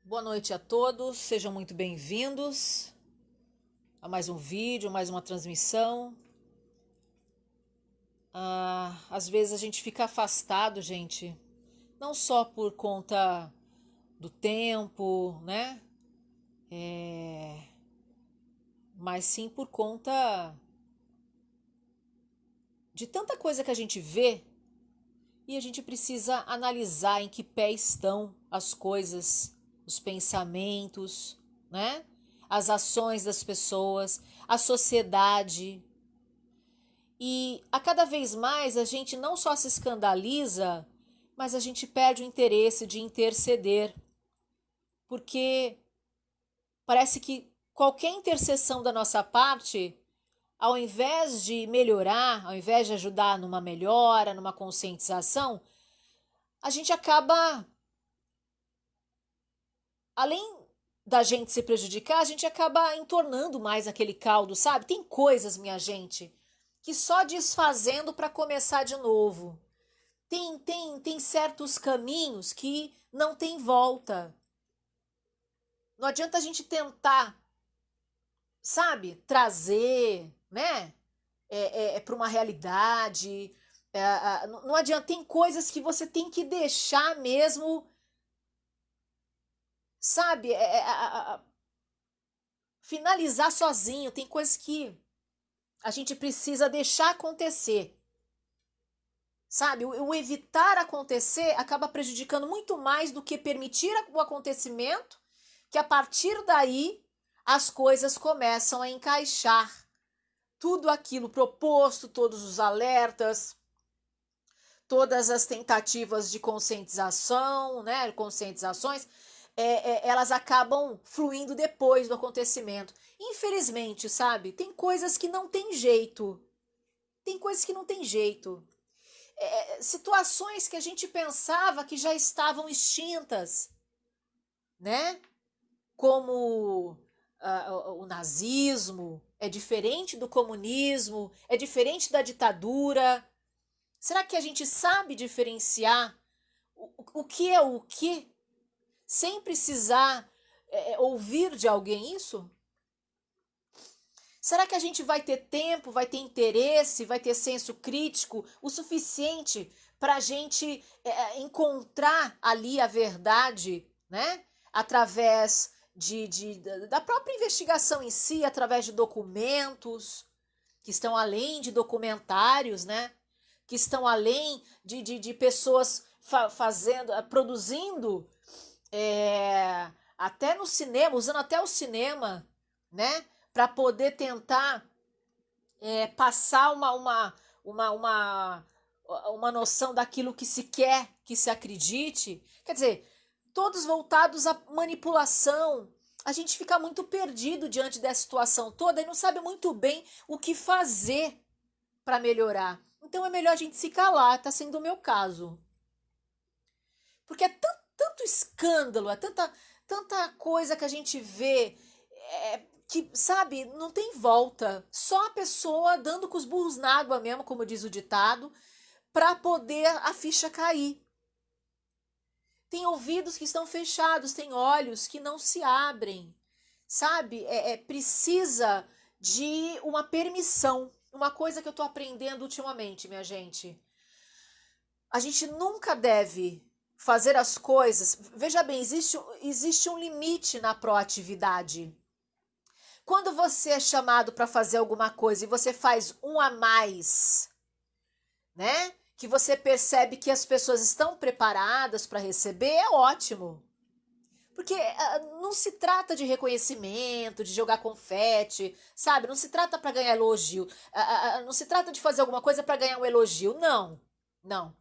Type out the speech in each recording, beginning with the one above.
Boa noite a todos, sejam muito bem-vindos a mais um vídeo, mais uma transmissão. Às vezes a gente fica afastado, gente, não só por conta do tempo, né? Mas sim por conta de tanta coisa que a gente vê e a gente precisa analisar em que pé estão as coisas, os pensamentos, né? As ações das pessoas, a sociedade. E a cada vez mais a gente não só se escandaliza, mas a gente perde o interesse de interceder, porque parece que qualquer intercessão da nossa parte, ao invés de melhorar, ao invés de ajudar numa melhora, numa conscientização, a gente acaba, além da gente se prejudicar, a gente acaba entornando mais aquele caldo, sabe? Tem coisas, minha gente, que só desfazendo para começar de novo. Tem certos caminhos que não tem volta. Não adianta a gente tentar, sabe, trazer, né, para uma realidade. Não adianta, tem coisas que você tem que deixar mesmo, sabe, finalizar sozinho. Tem coisas que a gente precisa deixar acontecer. Sabe, o evitar acontecer acaba prejudicando muito mais do que permitir o acontecimento, que a partir daí as coisas começam a encaixar. Tudo aquilo proposto, todos os alertas, todas as tentativas de conscientização, né, conscientizações, elas acabam fluindo depois do acontecimento. Infelizmente, sabe, tem coisas que não tem jeito. Tem coisas que não tem jeito. Situações que a gente pensava que já estavam extintas, né? Como o nazismo é diferente do comunismo, é diferente da ditadura. Será que a gente sabe diferenciar o que é o que, sem precisar ouvir de alguém isso? Será que a gente vai ter tempo, vai ter interesse, vai ter senso crítico o suficiente para a gente encontrar ali a verdade, né? Através da própria investigação em si, através de documentos que estão além de documentários, né? Que estão além de pessoas fazendo, produzindo até no cinema, usando até o cinema, né? Para poder tentar passar uma noção daquilo que se quer que se acredite. Quer dizer, todos voltados à manipulação. A gente fica muito perdido diante dessa situação toda e não sabe muito bem o que fazer para melhorar. Então é melhor a gente se calar, está sendo o meu caso. Porque é tanto escândalo, é tanta coisa que a gente vê que, sabe, não tem volta. Só a pessoa dando com os burros na água mesmo, como diz o ditado, para poder a ficha cair. Tem ouvidos que estão fechados, tem olhos que não se abrem, sabe? Precisa de uma permissão. Uma coisa que eu tô aprendendo ultimamente, minha gente. A gente nunca deve fazer as coisas. Veja bem, existe um limite na proatividade. Quando você é chamado para fazer alguma coisa e você faz um a mais, né? Que você percebe que as pessoas estão preparadas para receber, é ótimo. Porque não se trata de reconhecimento, de jogar confete, sabe? Não se trata para ganhar elogio. Não se trata de fazer alguma coisa para ganhar um elogio. Não, não.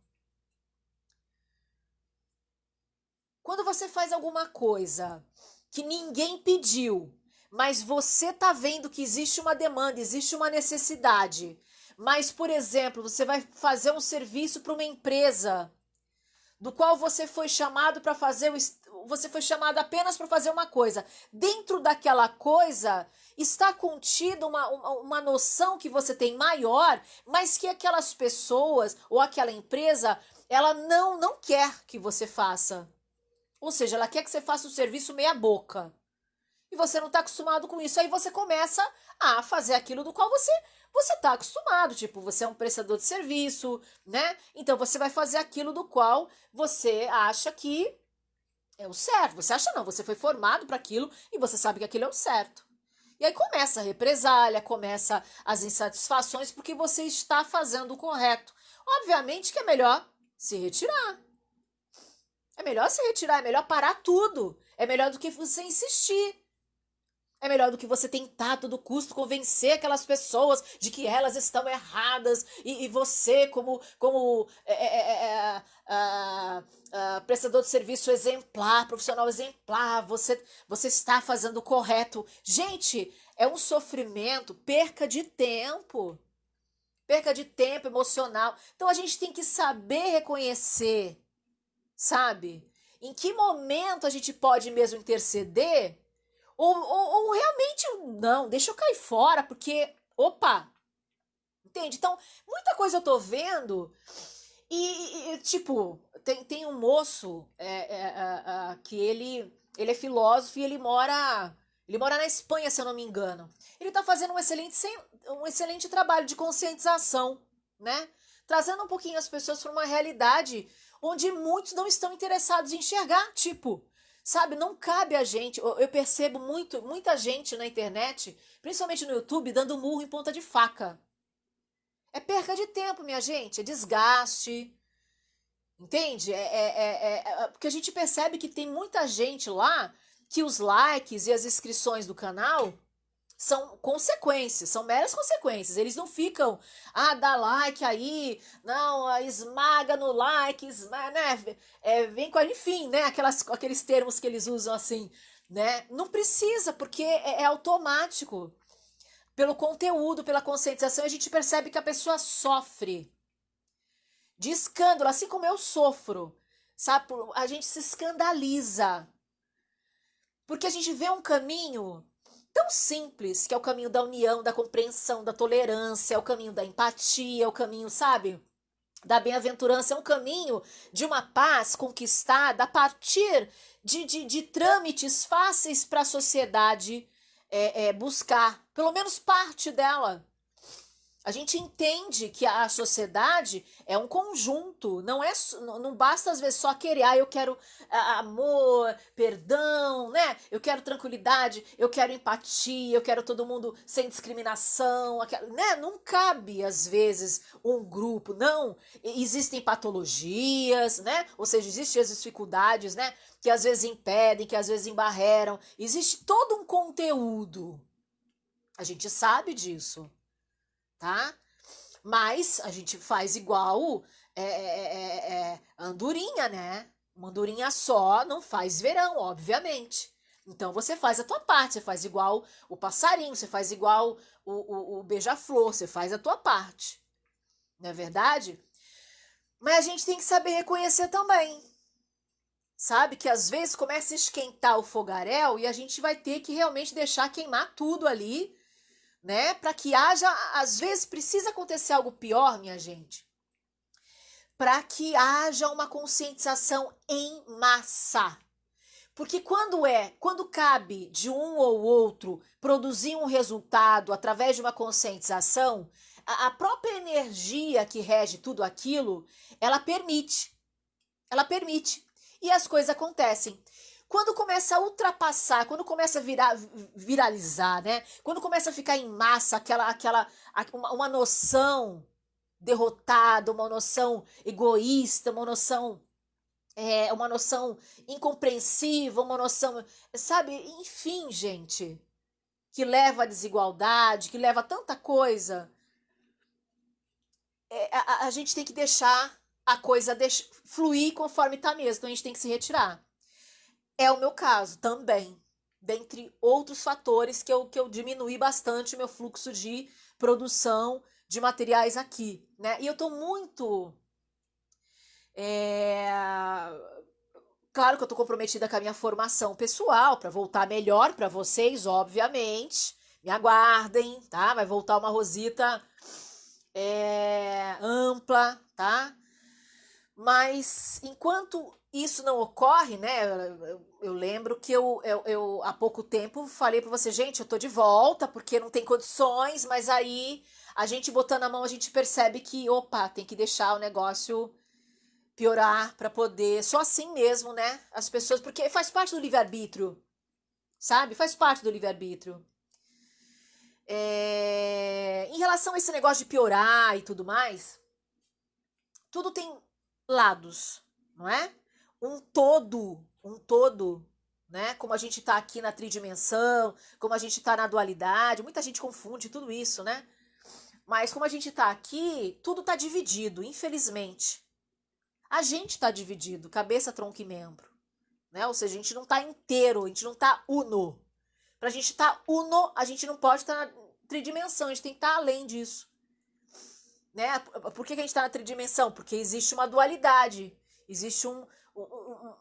Quando você faz alguma coisa que ninguém pediu, mas você tá vendo que existe uma demanda, existe uma necessidade. Mas, por exemplo, você vai fazer um serviço para uma empresa do qual você foi chamado para fazer você foi chamado apenas para fazer uma coisa. Dentro daquela coisa está contida uma noção que você tem maior, mas que aquelas pessoas ou aquela empresa, ela não quer que você faça. Ou seja, ela quer que você faça o serviço meia boca. E você não está acostumado com isso. Aí você começa a fazer aquilo do qual você está acostumado. Tipo, você é um prestador de serviço, né? Então você vai fazer aquilo do qual você acha que é o certo. Você acha não, você foi formado para aquilo e você sabe que aquilo é o certo. E aí começa a represália, começa as insatisfações porque você está fazendo o correto. Obviamente que é melhor se retirar. É melhor se retirar, é melhor parar tudo. É melhor do que você insistir. É melhor do que você tentar a todo custo convencer aquelas pessoas de que elas estão erradas e você, como prestador de serviço exemplar, profissional exemplar, você está fazendo o correto. Gente, é um sofrimento, perca de tempo emocional. Então a gente tem que saber reconhecer, sabe? Em que momento a gente pode mesmo interceder? Ou realmente, não, deixa eu cair fora, porque, opa, entende? Então, muita coisa eu tô vendo tipo, tem um moço que ele é filósofo e ele mora na Espanha, se eu não me engano. Ele tá fazendo um excelente trabalho de conscientização, né? Trazendo um pouquinho as pessoas para uma realidade onde muitos não estão interessados em enxergar, tipo, sabe, não cabe a gente. Eu percebo muita gente na internet, principalmente no YouTube, dando murro em ponta de faca. É perca de tempo, minha gente, é desgaste, entende? Porque a gente percebe que tem muita gente lá que os likes e as inscrições do canal são consequências, são meras consequências. Eles não ficam, dá like aí, não, esmaga no like, né? Vem com, enfim, né? Aqueles termos que eles usam assim, né? Não precisa, porque é automático. Pelo conteúdo, pela conscientização, a gente percebe que a pessoa sofre de escândalo, assim como eu sofro, sabe? A gente se escandaliza, porque a gente vê um caminho tão simples, que é o caminho da união, da compreensão, da tolerância, é o caminho da empatia, é o caminho, sabe? Da bem-aventurança, é um caminho de uma paz conquistada a partir de trâmites fáceis para a sociedade buscar, pelo menos parte dela. A gente entende que a sociedade é um conjunto, não basta às vezes só querer, eu quero amor, perdão, né? Eu quero tranquilidade, eu quero empatia, eu quero todo mundo sem discriminação, né? Não cabe às vezes um grupo, não. Existem patologias, né? Ou seja, existem as dificuldades, né? Que às vezes impedem, que às vezes embarreram. Existe todo um conteúdo. A gente sabe disso, tá? Mas a gente faz igual andorinha, né? Uma andorinha só não faz verão, obviamente. Então você faz a tua parte, você faz igual o passarinho, você faz igual o beija-flor, você faz a tua parte. Não é verdade? Mas a gente tem que saber reconhecer também. Sabe? Que às vezes começa a esquentar o fogaréu e a gente vai ter que realmente deixar queimar tudo ali, né? Para que haja, às vezes precisa acontecer algo pior, minha gente, para que haja uma conscientização em massa. Porque quando cabe de um ou outro produzir um resultado através de uma conscientização, a própria energia que rege tudo aquilo, ela permite. Ela permite. E as coisas acontecem. Quando começa a ultrapassar, quando começa a viralizar, né? Quando começa a ficar em massa uma noção derrotada, uma noção egoísta, uma noção incompreensiva, uma noção, sabe? Enfim, gente, que leva à desigualdade, que leva a tanta coisa. A gente tem que deixar a coisa fluir conforme está mesmo. Então a gente tem que se retirar. É o meu caso também. Dentre outros fatores que eu diminui bastante o meu fluxo de produção de materiais aqui, né? E eu tô muito. é, Claro que eu tô comprometida com a minha formação pessoal para voltar melhor para vocês, obviamente. Me aguardem, tá? Vai voltar uma Rosita ampla, tá? Mas enquanto isso não ocorre, né? Eu lembro que eu há pouco tempo falei para você, gente, eu tô de volta porque não tem condições, mas aí a gente botando a mão, a gente percebe que, opa, tem que deixar o negócio piorar para poder, só assim mesmo, né? As pessoas, porque faz parte do livre-arbítrio, sabe? Faz parte do livre-arbítrio. Em relação a esse negócio de piorar e tudo mais, tudo tem lados, não é? Um todo, né? Como a gente tá aqui na tridimensão, como a gente tá na dualidade, muita gente confunde tudo isso, né? Mas como a gente tá aqui, tudo tá dividido, infelizmente. A gente tá dividido, cabeça, tronco e membro, né? Ou seja, a gente não tá inteiro, a gente não tá uno. Pra gente estar uno, a gente não pode estar na tridimensão, a gente tem que estar além disso. Né? Por que a gente está na tridimensão? Porque existe uma dualidade, existe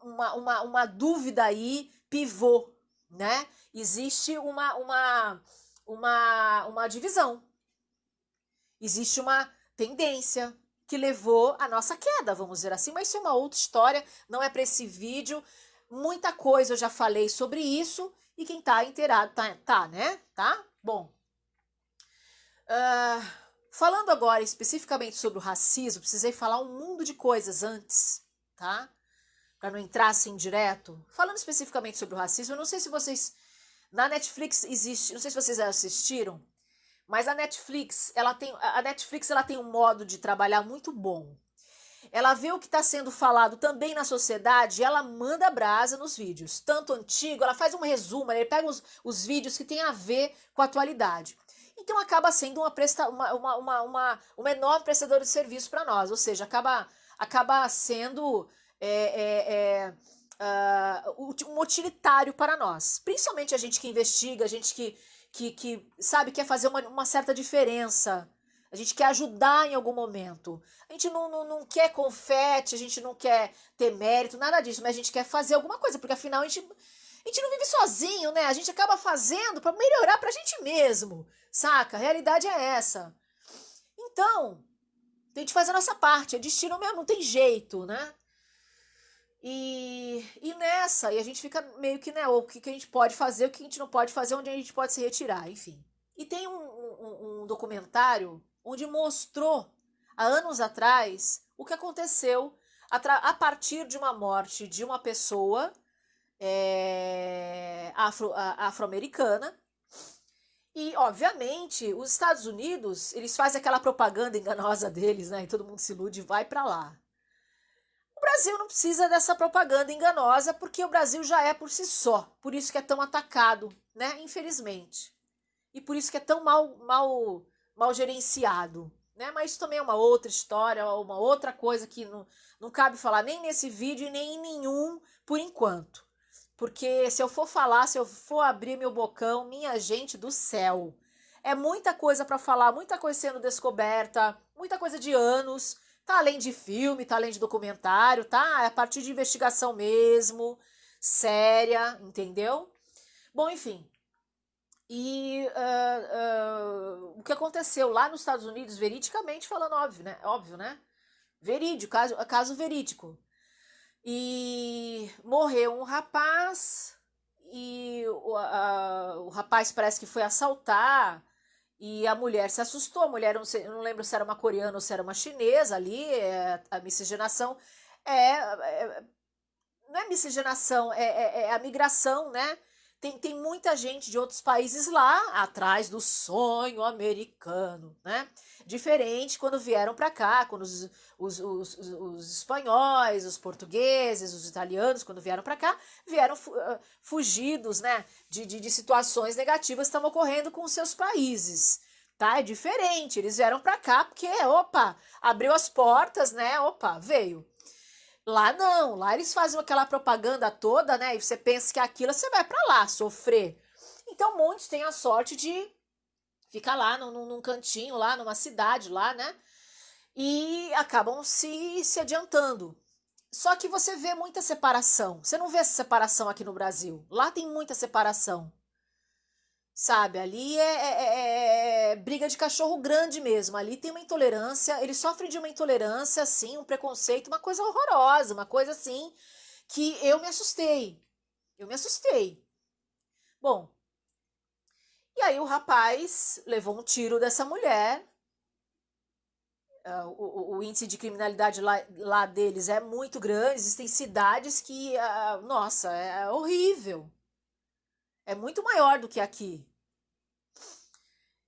uma dúvida aí, pivô, né? Existe uma divisão, existe uma tendência que levou à nossa queda, vamos dizer assim, mas isso é uma outra história, não é para esse vídeo. Muita coisa eu já falei sobre isso e quem tá inteirado tá, né? Tá? Bom. Falando agora especificamente sobre o racismo, precisei falar um mundo de coisas antes, tá? Para não entrar assim direto. Falando especificamente sobre o racismo, eu não sei se vocês. Na Netflix existe. Não sei se vocês já assistiram, mas a Netflix ela tem um modo de trabalhar muito bom. Ela vê o que está sendo falado também na sociedade e ela manda brasa nos vídeos. Tanto antigo, ela faz um resumo, ele pega os vídeos que tem a ver com a atualidade. Então acaba sendo uma enorme prestadora de serviço para nós, ou seja, acaba sendo um utilitário para nós. Principalmente a gente que investiga, a gente que sabe, quer fazer uma certa diferença. A gente quer ajudar em algum momento. A gente não quer confete, a gente não quer ter mérito, nada disso, mas a gente quer fazer alguma coisa, porque afinal a gente não vive sozinho, né? A gente acaba fazendo para melhorar pra gente mesmo, saca? A realidade é essa. Então, tem que fazer a nossa parte, é destino mesmo, não tem jeito, né? E nessa, e a gente fica meio que, né, o que a gente pode fazer, o que a gente não pode fazer, onde a gente pode se retirar, enfim. E tem um documentário onde mostrou, há anos atrás, o que aconteceu a partir de uma morte de uma pessoa afro-americana. E, obviamente, os Estados Unidos, eles fazem aquela propaganda enganosa deles, né? E todo mundo se ilude e vai para lá. O Brasil não precisa dessa propaganda enganosa, porque o Brasil já é por si só. Por isso que é tão atacado, né? Infelizmente. E por isso que é tão mal gerenciado, né? Mas isso também é uma outra história, uma outra coisa que não cabe falar nem nesse vídeo e nem em nenhum por enquanto. Porque se eu for falar, se eu for abrir meu bocão, minha gente do céu, é muita coisa para falar, muita coisa sendo descoberta, muita coisa de anos, tá além de filme, tá além de documentário, tá? É a partir de investigação mesmo, séria, entendeu? Bom, enfim, e o que aconteceu lá nos Estados Unidos, veridicamente falando, óbvio, né? Óbvio, né? Verídico, caso verídico. E morreu um rapaz, e o rapaz parece que foi assaltar, e a mulher se assustou. A mulher, eu não lembro se era uma coreana ou se era uma chinesa ali, a miscigenação. Não é miscigenação, é a migração, né? Tem muita gente de outros países lá atrás do sonho americano, né? Diferente quando vieram para cá, quando os espanhóis, os portugueses, os italianos, quando vieram para cá, vieram fugidos, né? De situações negativas que estavam ocorrendo com os seus países. Tá? É diferente. Eles vieram para cá porque, opa, abriu as portas, né? Opa, veio. Lá não, lá eles fazem aquela propaganda toda, né? E você pensa que aquilo você vai para lá sofrer. Então muitos têm a sorte de ficar lá num cantinho, lá numa cidade, lá, né? E acabam se adiantando. Só que você vê muita separação. Você não vê essa separação aqui no Brasil. Lá tem muita separação. sabe? Ali é briga de cachorro grande mesmo. Ali tem uma intolerância, eles sofrem de uma intolerância, assim, um preconceito, uma coisa horrorosa, uma coisa assim que eu me assustei. Eu me assustei. Bom, e aí o rapaz levou um tiro dessa mulher. O índice de criminalidade lá deles é muito grande. Existem cidades que, nossa, é horrível. É muito maior do que aqui.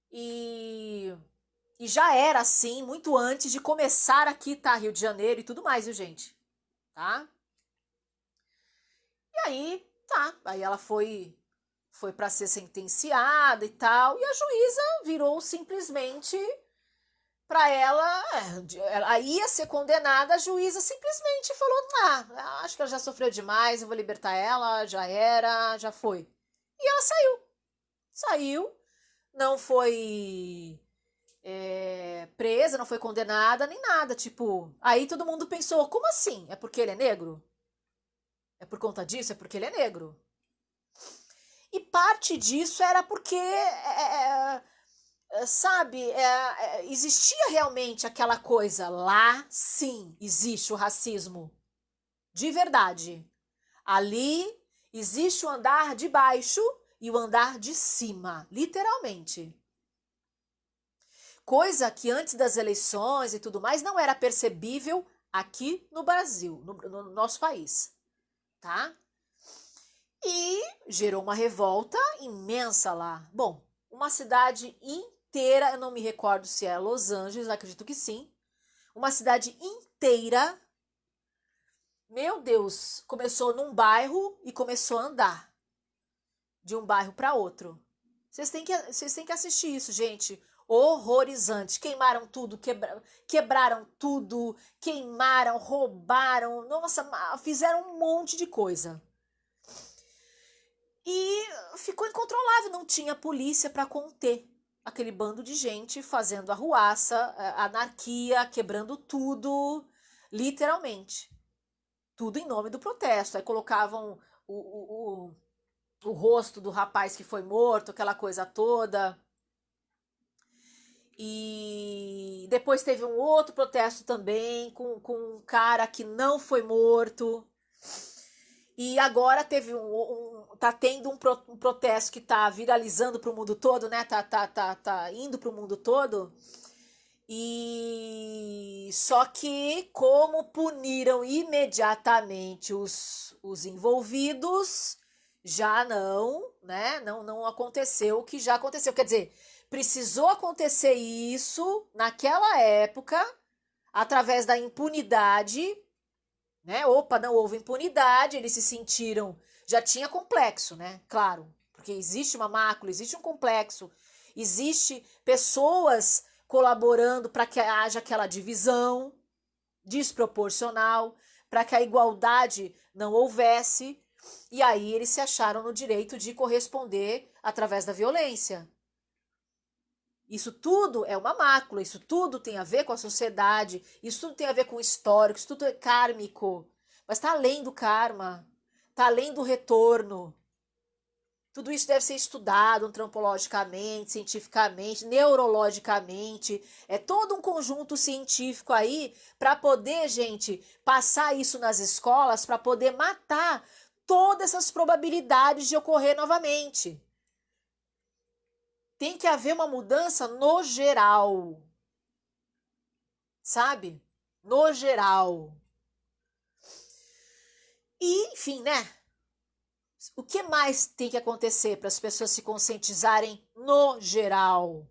E, e já era assim muito antes de começar aqui, tá? Rio de Janeiro e tudo mais, viu, gente? Tá? E aí, tá. Aí ela foi para ser sentenciada e tal. E a juíza virou simplesmente para ela ia ser condenada, a juíza simplesmente falou: ah, acho que ela já sofreu demais, eu vou libertar ela, já era, já foi. E ela saiu, não foi presa, não foi condenada, nem nada, tipo, aí todo mundo pensou, como assim? É porque ele é negro? É por conta disso? É porque ele é negro? E parte disso era porque sabe, existia realmente aquela coisa. Lá, sim, existe o racismo. De verdade. Ali existe o andar de baixo e o andar de cima. Literalmente. Coisa que antes das eleições e tudo mais não era percebível aqui no Brasil, no nosso país. Tá? E gerou uma revolta imensa lá. Bom, uma cidade inteira, eu não me recordo se é Los Angeles, acredito que sim. Uma cidade inteira, meu Deus, começou num bairro e começou a andar de um bairro para outro. Vocês têm que assistir isso, gente. Horrorizante. Queimaram tudo, quebraram tudo, queimaram, roubaram, nossa, fizeram um monte de coisa. E ficou incontrolável, não tinha polícia para conter aquele bando de gente fazendo arruaça, anarquia, quebrando tudo, literalmente. Tudo em nome do protesto. Aí colocavam o rosto do rapaz que foi morto, aquela coisa toda. E depois teve um outro protesto também com um cara que não foi morto. E agora tá tendo um protesto que tá viralizando pro mundo todo, né? Tá indo pro mundo todo. E só que como puniram imediatamente os envolvidos, já não, né? Não aconteceu o que já aconteceu. Quer dizer, precisou acontecer isso naquela época, através da impunidade, né? Opa, não houve impunidade, eles se sentiram, já tinha complexo, né? Claro, porque existe uma mácula, existe um complexo, existe pessoas colaborando para que haja aquela divisão desproporcional, para que a igualdade não houvesse, e aí eles se acharam no direito de corresponder através da violência. Isso tudo é uma mácula, isso tudo tem a ver com a sociedade, isso tudo tem a ver com o histórico, isso tudo é kármico. Mas está além do karma, está além do retorno. Tudo isso deve ser estudado antropologicamente, cientificamente, neurologicamente. É todo um conjunto científico aí para poder, gente, passar isso nas escolas, para poder matar todas essas probabilidades de ocorrer novamente. Tem que haver uma mudança no geral, sabe? No geral. E, enfim, né? O que mais tem que acontecer para as pessoas se conscientizarem no geral?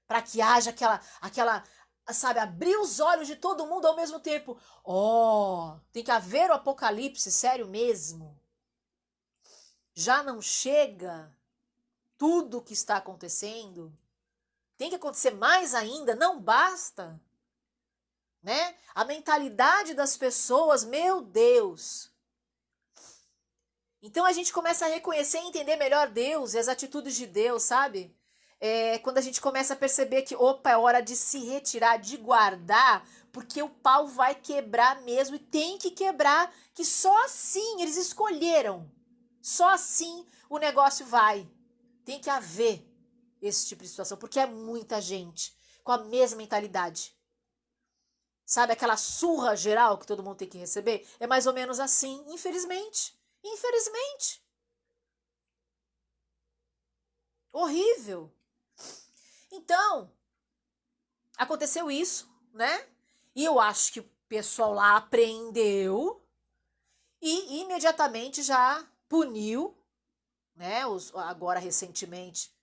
Para que haja aquela, sabe, abrir os olhos de todo mundo ao mesmo tempo. Oh, tem que haver o apocalipse, sério mesmo. Já não chega tudo o que está acontecendo. Tem que acontecer mais ainda, não basta. Né? A mentalidade das pessoas, meu Deus. Então a gente começa a reconhecer e entender melhor Deus e as atitudes de Deus, sabe? Quando a gente começa a perceber que, opa, é hora de se retirar, de guardar, porque o pau vai quebrar mesmo e tem que quebrar, que só assim eles escolheram. Só assim o negócio vai. Tem que haver esse tipo de situação, porque é muita gente com a mesma mentalidade. Sabe aquela surra geral que todo mundo tem que receber? É mais ou menos assim, infelizmente. Infelizmente. Horrível. Então, aconteceu isso, né? E eu acho que o pessoal lá apreendeu e imediatamente já puniu, né? Agora recentemente,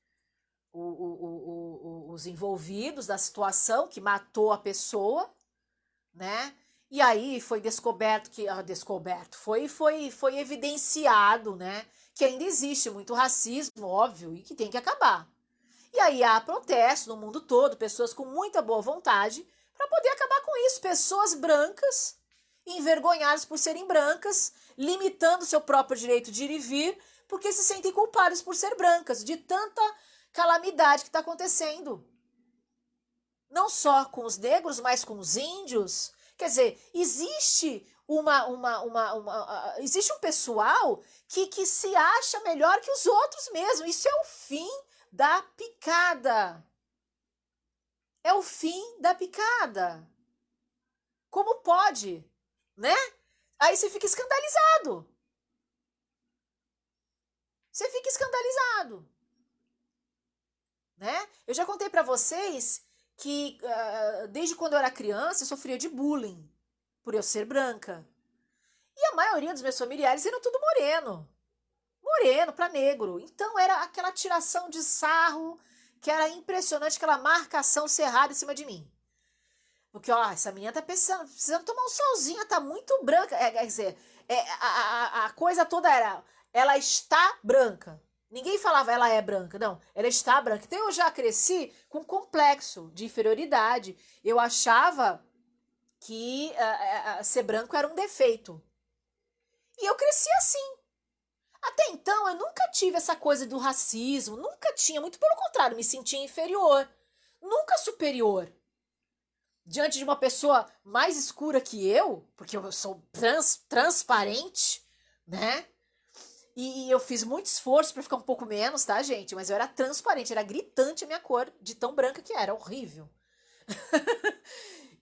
os envolvidos da situação que matou a pessoa, né? E aí foi descoberto que foi evidenciado, né? Que ainda existe muito racismo, óbvio, e que tem que acabar. E aí há protesto no mundo todo, pessoas com muita boa vontade para poder acabar com isso. Pessoas brancas, envergonhadas por serem brancas, limitando seu próprio direito de ir e vir, porque se sentem culpadas por ser brancas, de tanta calamidade que está acontecendo. Não só com os negros, mas com os índios. Quer dizer, existe existe um pessoal que se acha melhor que os outros mesmo. Isso é o fim da picada. É o fim da picada. Como pode, né? Aí você fica escandalizado. Você fica escandalizado, né? Eu já contei pra vocês que desde quando eu era criança eu sofria de bullying por eu ser branca. E a maioria dos meus familiares eram tudo moreno. Moreno para negro. Então era aquela tiração de sarro que era impressionante, aquela marcação cerrada em cima de mim. Porque, ó, essa menina tá precisando tomar um solzinho, tá muito branca. Quer dizer, a coisa toda era, ela está branca. Ninguém falava ela é branca, não, ela está branca. Então eu já cresci com complexo de inferioridade. Eu achava que ser branco era um defeito. E eu cresci assim. Até então eu nunca tive essa coisa do racismo, nunca tinha, muito pelo contrário, me sentia inferior, nunca superior. Diante de uma pessoa mais escura que eu, porque eu sou transparente, né? E eu fiz muito esforço para ficar um pouco menos, tá, gente? Mas eu era transparente, era gritante a minha cor, de tão branca que era, horrível.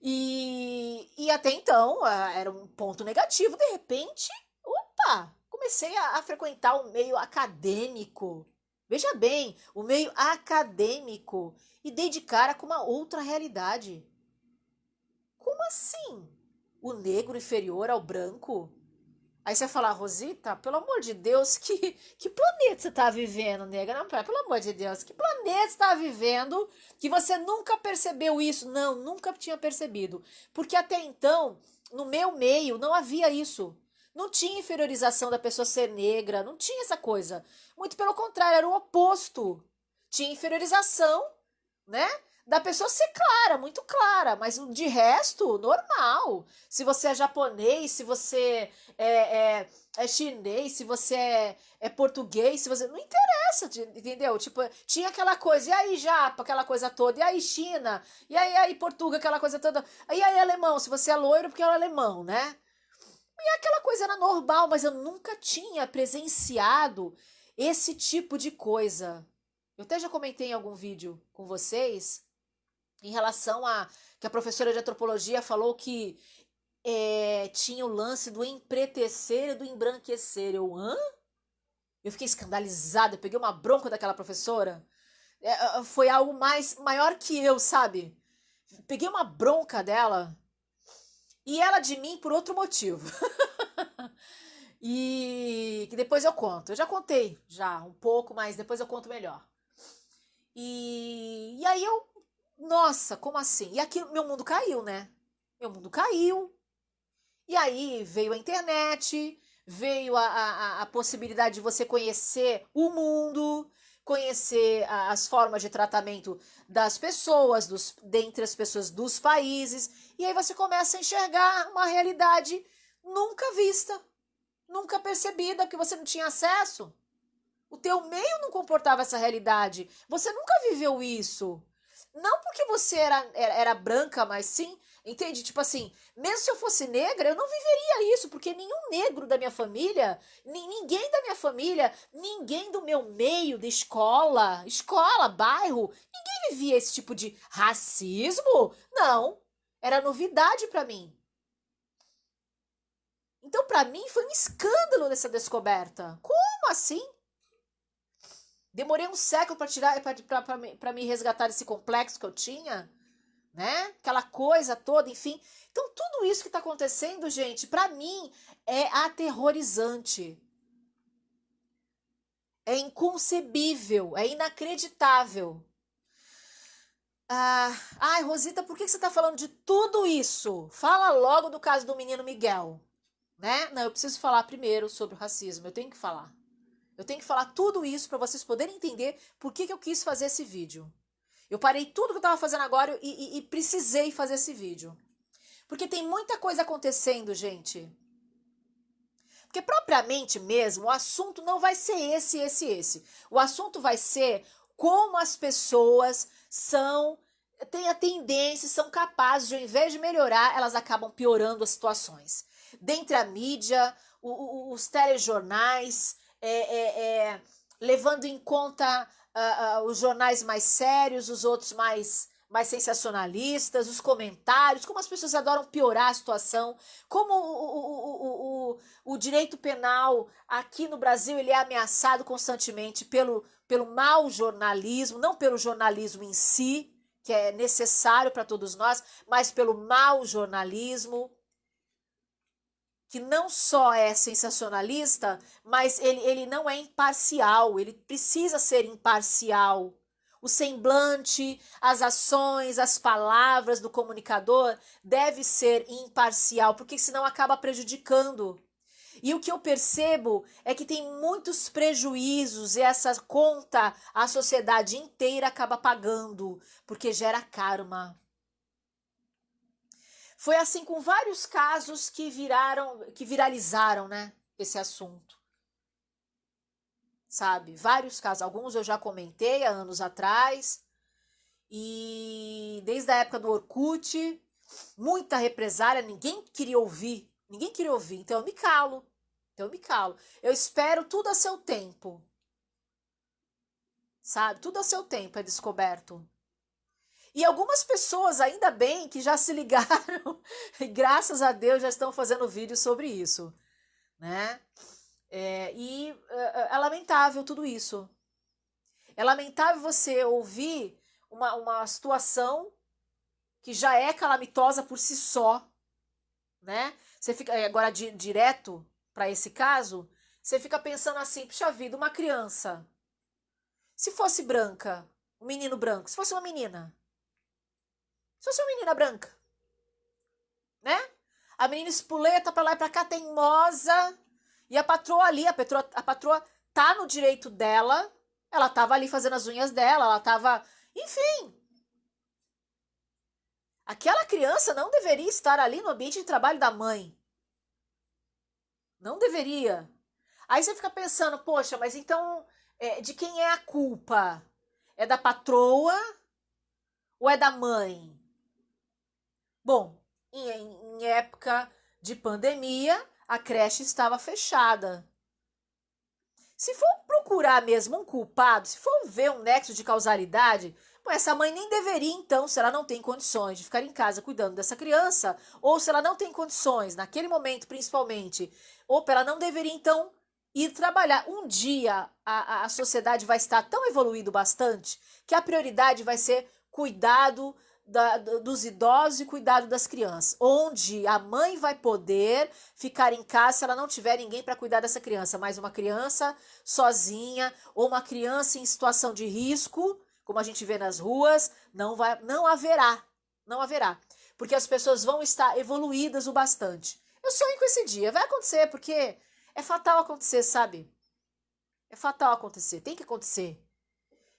E até então era um ponto negativo. De repente, opa, comecei a frequentar o meio acadêmico. Veja bem, o meio acadêmico. E dei de cara com uma outra realidade. Como assim? O negro inferior ao branco? Aí você vai falar, Rosita, pelo amor de Deus, que planeta você tá vivendo, nega? Não, pelo amor de Deus, que planeta você tá vivendo que você nunca percebeu isso? Não, nunca tinha percebido. Porque até então, no meu meio, não havia isso. Não tinha inferiorização da pessoa ser negra, não tinha essa coisa. Muito pelo contrário, era o oposto. Tinha inferiorização, né? Da pessoa ser clara, muito clara, mas de resto, normal. Se você é japonês, se você é chinês, se você é português, se você. Não interessa, entendeu? Tipo, tinha aquela coisa, e aí, Japa, aquela coisa toda, e aí, China, e aí, Portugal, aquela coisa toda, e aí, alemão, se você é loiro, porque é alemão, né? E aquela coisa era normal, mas eu nunca tinha presenciado esse tipo de coisa. Eu até já comentei em algum vídeo com vocês em relação a que a professora de antropologia falou que tinha o lance do empretecer e do embranquecer. Hã? Eu fiquei escandalizada, eu peguei uma bronca daquela professora. Foi algo maior que eu, sabe? Peguei uma bronca dela e ela de mim por outro motivo. E que depois eu conto. Eu já contei, já um pouco, mas depois eu conto melhor. E aí nossa, como assim? E aqui meu mundo caiu, né? Meu mundo caiu. E aí veio a internet, veio a possibilidade de você conhecer o mundo, conhecer as formas de tratamento das pessoas, dentre as pessoas dos países. E aí você começa a enxergar uma realidade nunca vista, nunca percebida, porque você não tinha acesso. O teu meio não comportava essa realidade. Você nunca viveu isso. Não porque você era branca, mas sim Entende? Tipo assim, mesmo se eu fosse negra, eu não viveria isso, porque nenhum negro da minha família, ninguém da minha família, ninguém do meu meio, de escola, bairro, ninguém vivia esse tipo de racismo. Não, era novidade pra mim. Então, pra mim, foi um escândalo essa descoberta. Como assim? Demorei um século para tirar, para me resgatar esse complexo que eu tinha, né? Aquela coisa toda, enfim. Então, tudo isso que está acontecendo, gente, para mim é aterrorizante. É inconcebível, é inacreditável. Ai, Rosita, por que você está falando de tudo isso? Fala logo do caso do menino Miguel, né? Não, eu preciso falar primeiro sobre o racismo, eu tenho que falar. Eu tenho que falar tudo isso para vocês poderem entender por que eu quis fazer esse vídeo. Eu parei tudo que eu estava fazendo agora e precisei fazer esse vídeo. Porque tem muita coisa acontecendo, gente. Porque propriamente mesmo, o assunto não vai ser esse. O assunto vai ser como as pessoas têm a tendência, são capazes de, ao invés de melhorar, elas acabam piorando as situações. Dentre a mídia, os telejornais, levando em conta os jornais mais sérios, os outros mais sensacionalistas, os comentários, como as pessoas adoram piorar a situação, como o direito penal aqui no Brasil ele é ameaçado constantemente pelo mau jornalismo, não pelo jornalismo em si, que é necessário para todos nós, mas pelo mau jornalismo, que não só é sensacionalista, mas ele não é imparcial, ele precisa ser imparcial. O semblante, as ações, as palavras do comunicador deve ser imparcial, porque senão acaba prejudicando. E o que eu percebo é que tem muitos prejuízos e essa conta a sociedade inteira acaba pagando, porque gera karma. Foi assim com vários casos que viralizaram, né, esse assunto. Sabe? Vários casos, alguns eu já comentei há anos atrás, e desde a época do Orkut, muita represália, ninguém queria ouvir, então eu me calo. Eu espero tudo a seu tempo. Sabe? Tudo a seu tempo é descoberto. E algumas pessoas, ainda bem, que já se ligaram, e graças a Deus já estão fazendo vídeo sobre isso, né? É lamentável tudo isso. É lamentável você ouvir uma situação que já é calamitosa por si só, né? Você fica agora direto para esse caso, você fica pensando assim, puxa vida, uma criança, se fosse branca, um menino branco, se fosse uma menina, se fosse uma menina branca, né? A menina espoleta pra lá e pra cá, teimosa, e a patroa ali, a patroa tá no direito dela, ela tava ali fazendo as unhas dela, ela tava, enfim. Aquela criança não deveria estar ali no ambiente de trabalho da mãe. Não deveria. Aí você fica pensando, poxa, mas então, de quem é a culpa? É da patroa ou é da mãe? Bom, em época de pandemia, a creche estava fechada. Se for procurar mesmo um culpado, se for ver um nexo de causalidade, bom, essa mãe nem deveria, então, se ela não tem condições de ficar em casa cuidando dessa criança, ou se ela não tem condições, naquele momento principalmente, opa, ela não deveria, então, ir trabalhar. Um dia a sociedade vai estar tão evoluído bastante que a prioridade vai ser cuidado dos idosos e cuidado das crianças, onde a mãe vai poder ficar em casa se ela não tiver ninguém para cuidar dessa criança, mas uma criança sozinha ou uma criança em situação de risco, como a gente vê nas ruas, não haverá, porque as pessoas vão estar evoluídas o bastante. Eu sonho com esse dia, vai acontecer, porque é fatal acontecer, sabe? É fatal acontecer, tem que acontecer.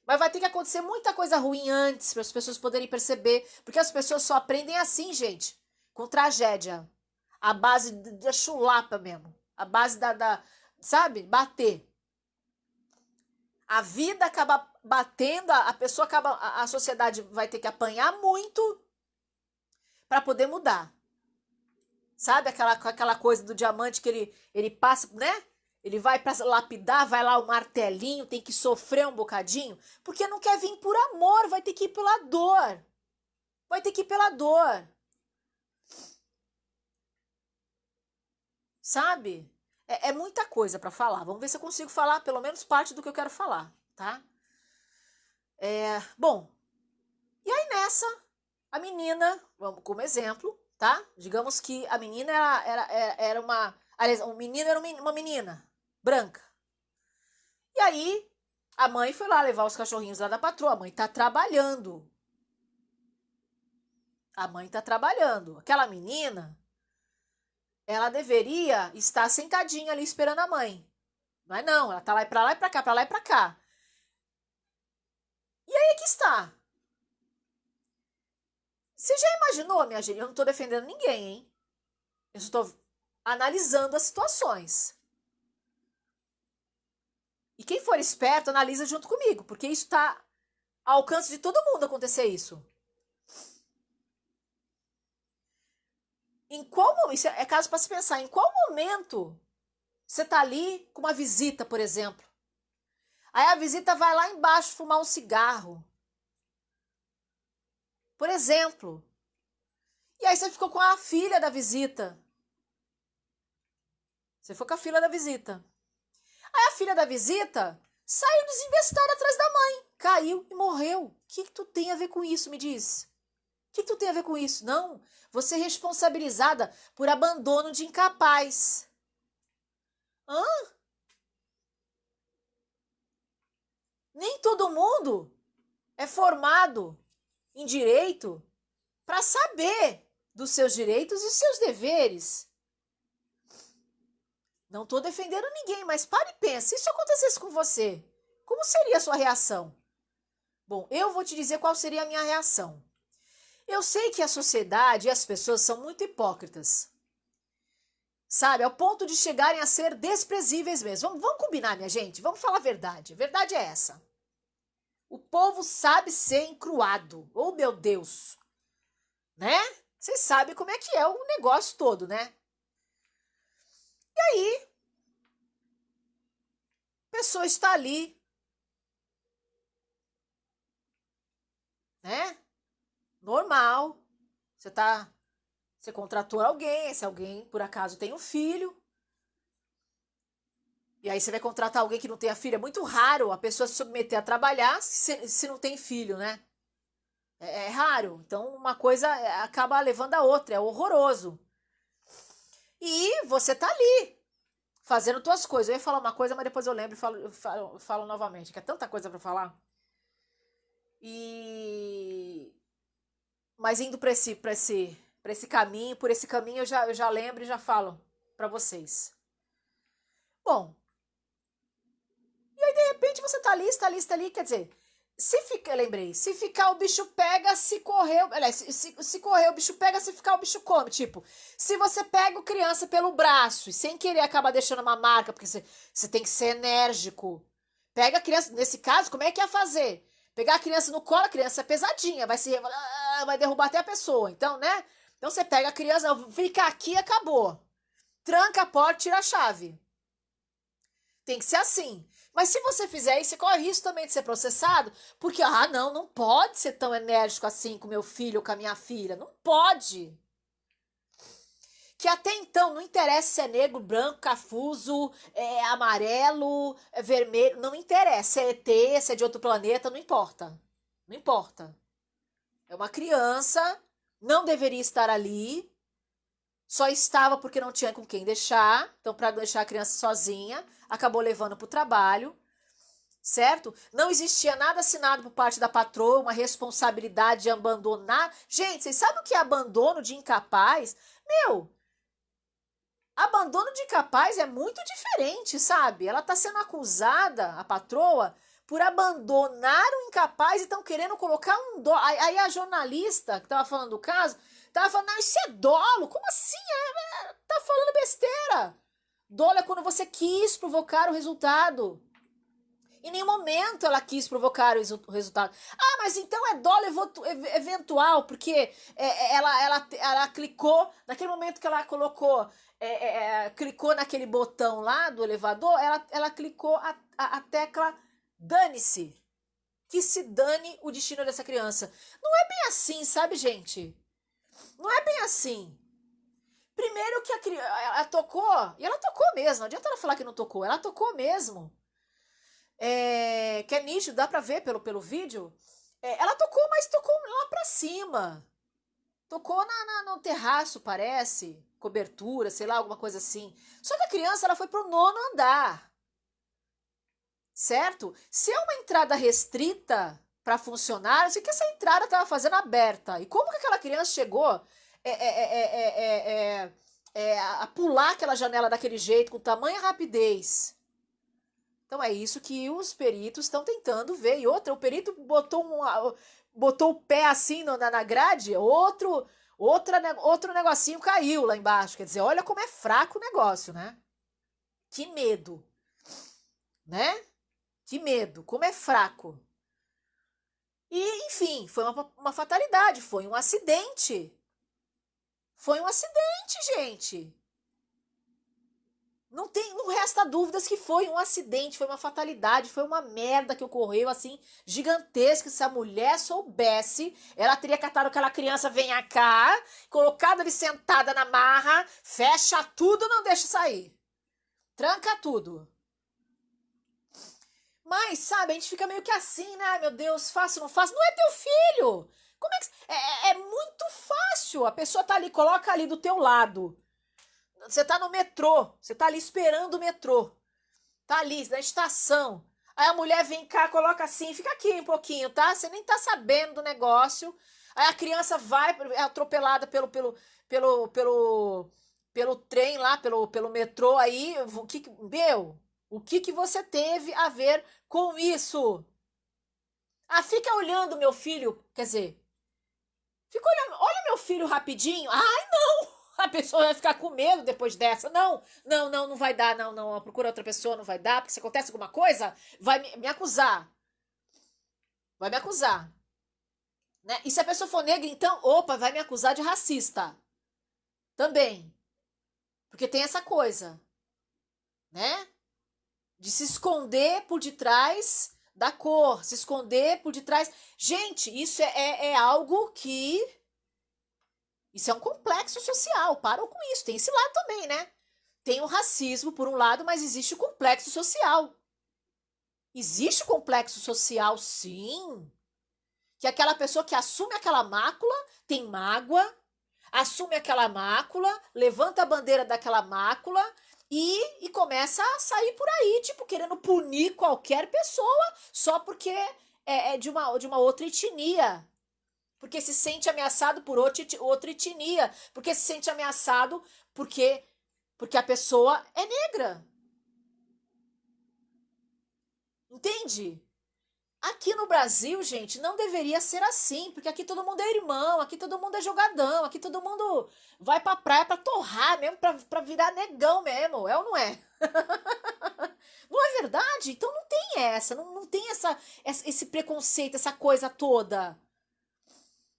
Mas vai ter que acontecer muita coisa ruim antes para as pessoas poderem perceber. Porque as pessoas só aprendem assim, gente. Com tragédia. A base da chulapa mesmo. A base sabe? Bater. A vida acaba batendo, a pessoa acaba. A sociedade vai ter que apanhar muito para poder mudar. Sabe aquela coisa do diamante que ele passa, né? Ele vai para lapidar, vai lá o martelinho, tem que sofrer um bocadinho, porque não quer vir por amor, vai ter que ir pela dor. Vai ter que ir pela dor. Sabe? É muita coisa para falar. Vamos ver se eu consigo falar pelo menos parte do que eu quero falar, tá? Bom, e aí nessa, a menina, vamos como exemplo, tá? Digamos que a menina era uma. Aliás, o menino era uma menina branca. E aí, a mãe foi lá levar os cachorrinhos lá da patroa. A mãe tá trabalhando. A mãe tá trabalhando. Aquela menina, ela deveria estar sentadinha ali esperando a mãe. Mas não, ela tá lá e pra cá, pra lá e pra cá. E aí que está. Você já imaginou, minha gente? Eu não tô defendendo ninguém, hein? Eu estou analisando as situações. E quem for esperto, analisa junto comigo, porque isso está ao alcance de todo mundo acontecer isso. Em qual momento, isso é caso para se pensar, em qual momento você tá ali com uma visita, por exemplo. Aí a visita vai lá embaixo fumar um cigarro. Por exemplo. E aí você ficou com a filha da visita. Você foi com a filha da visita. Aí a filha da visita saiu desembestada atrás da mãe. Caiu e morreu. O que tu tem a ver com isso, me diz? O que tu tem a ver com isso? Não. Você é responsabilizada por abandono de incapaz. Hã? Nem todo mundo é formado em direito para saber dos seus direitos e seus deveres. Não estou defendendo ninguém, mas pare e pense. Se isso acontecesse com você, como seria a sua reação? Bom, eu vou te dizer qual seria a minha reação. Eu sei que a sociedade e as pessoas são muito hipócritas. Sabe, ao ponto de chegarem a ser desprezíveis mesmo. Vamos combinar, minha gente? Vamos falar a verdade. A verdade é essa. O povo sabe ser encruado. Oh, meu Deus. Né? Vocês sabem como é que é o negócio todo, né? E aí, a pessoa está ali, né? Normal. Você contratou alguém, esse alguém por acaso tem um filho. E aí você vai contratar alguém que não tenha filho. É muito raro a pessoa se submeter a trabalhar se não tem filho, né? É raro. Então uma coisa acaba levando a outra. É horroroso. E você tá ali, fazendo tuas coisas. Eu ia falar uma coisa, mas depois eu lembro e falo novamente, que é tanta coisa para falar. Mas indo para esse caminho, por esse caminho eu já lembro e já falo para vocês. Bom, e aí de repente você tá ali, está ali, quer dizer, lembrei, se ficar o bicho pega, se correr, aliás, se correr o bicho pega, se ficar o bicho come, tipo, se você pega o criança pelo braço e sem querer acaba deixando uma marca, porque você tem que ser enérgico, pega a criança, nesse caso, como é que ia fazer? Pegar a criança no colo, a criança é pesadinha, vai derrubar até a pessoa, então, né? Então você pega a criança, fica aqui e acabou. Tranca a porta, tira a chave. Tem que ser assim. Mas se você fizer isso, você corre risco também de ser processado, porque, não pode ser tão enérgico assim com meu filho ou com a minha filha. Não pode. Que até então não interessa se é negro, branco, cafuso, é amarelo, é vermelho, não interessa. Se é ET, se é de outro planeta, não importa. Não importa. É uma criança, não deveria estar ali, só estava porque não tinha com quem deixar, então para deixar a criança sozinha, acabou levando para o trabalho, certo? Não existia nada assinado por parte da patroa, uma responsabilidade de abandonar. Gente, vocês sabem o que é abandono de incapaz? Meu, abandono de incapaz é muito diferente, sabe? Ela está sendo acusada, a patroa, por abandonar o incapaz e estão querendo colocar um dó. Aí a jornalista que estava falando do caso, estava falando, não, isso é dolo. Como assim? Tá falando besteira. Dolo é quando você quis provocar o resultado. Em nenhum momento ela quis provocar o resultado. Ah, mas então é dolo eventual, porque ela clicou, naquele momento que ela colocou, clicou naquele botão lá do elevador, ela clicou a tecla dane-se. Que se dane o destino dessa criança. Não é bem assim, sabe, gente? Não é bem assim. Primeiro que a criança, ela tocou, e ela tocou mesmo, não adianta ela falar que não tocou, ela tocou mesmo. Que é nítido, dá pra ver pelo vídeo. Ela tocou, mas tocou lá pra cima. Tocou no terraço, parece. Cobertura, sei lá, alguma coisa assim. Só que a criança, ela foi pro nono andar. Certo? Se é uma entrada restrita para funcionários, o que essa entrada estava fazendo aberta? E como que aquela criança chegou a pular aquela janela daquele jeito, com tamanha rapidez? Então é isso que os peritos estão tentando ver. E outra, o perito botou o pé assim na grade, outro negocinho caiu lá embaixo. Quer dizer, olha como é fraco o negócio, né? Que medo, né? Que medo, como é fraco. E, enfim, foi uma fatalidade, foi um acidente. Foi um acidente, gente. Não resta dúvidas que foi um acidente, foi uma fatalidade, foi uma merda que ocorreu, assim, gigantesca. Se a mulher soubesse, ela teria catado aquela criança, venha cá, colocado ali sentada na marra, fecha tudo, não deixa sair. Tranca tudo. Mas, sabe, a gente fica meio que assim, né? Ai, meu Deus, faço, não faço. Não é teu filho! Como é que. É muito fácil. A pessoa tá ali, coloca ali do teu lado. Você tá no metrô, você tá ali esperando o metrô. Tá ali, na estação. Aí a mulher vem cá, coloca assim, fica aqui um pouquinho, tá? Você nem tá sabendo do negócio. Aí a criança vai, é atropelada pelo trem lá, pelo metrô aí. O que você teve a ver com isso? Ah, fica olhando meu filho, quer dizer, fica olhando, olha meu filho rapidinho. Ai, não! A pessoa vai ficar com medo depois dessa. Não, não, não, não vai dar, não, não. Procura outra pessoa, não vai dar, porque se acontece alguma coisa, vai me acusar. Vai me acusar. Né? E se a pessoa for negra, então, opa, vai me acusar de racista. Também. Porque tem essa coisa, né? De se esconder por detrás da cor, se esconder por detrás. Gente, isso é algo que. Isso é um complexo social. Param com isso. Tem esse lado também, né? Tem o racismo por um lado, mas existe o complexo social. Existe o complexo social, sim. Que é aquela pessoa que assume aquela mácula, tem mágoa, assume aquela mácula, levanta a bandeira daquela mácula e começa a sair por aí, tipo, querendo punir qualquer pessoa só porque é de uma outra etnia. Porque se sente ameaçado por outra etnia. Porque se sente ameaçado porque a pessoa é negra. Entende? Aqui no Brasil, gente, não deveria ser assim, porque aqui todo mundo é irmão, aqui todo mundo é jogadão, aqui todo mundo vai pra praia pra torrar mesmo, pra virar negão mesmo, é ou não é? Não é verdade? Então não tem essa, não tem esse preconceito, essa coisa toda.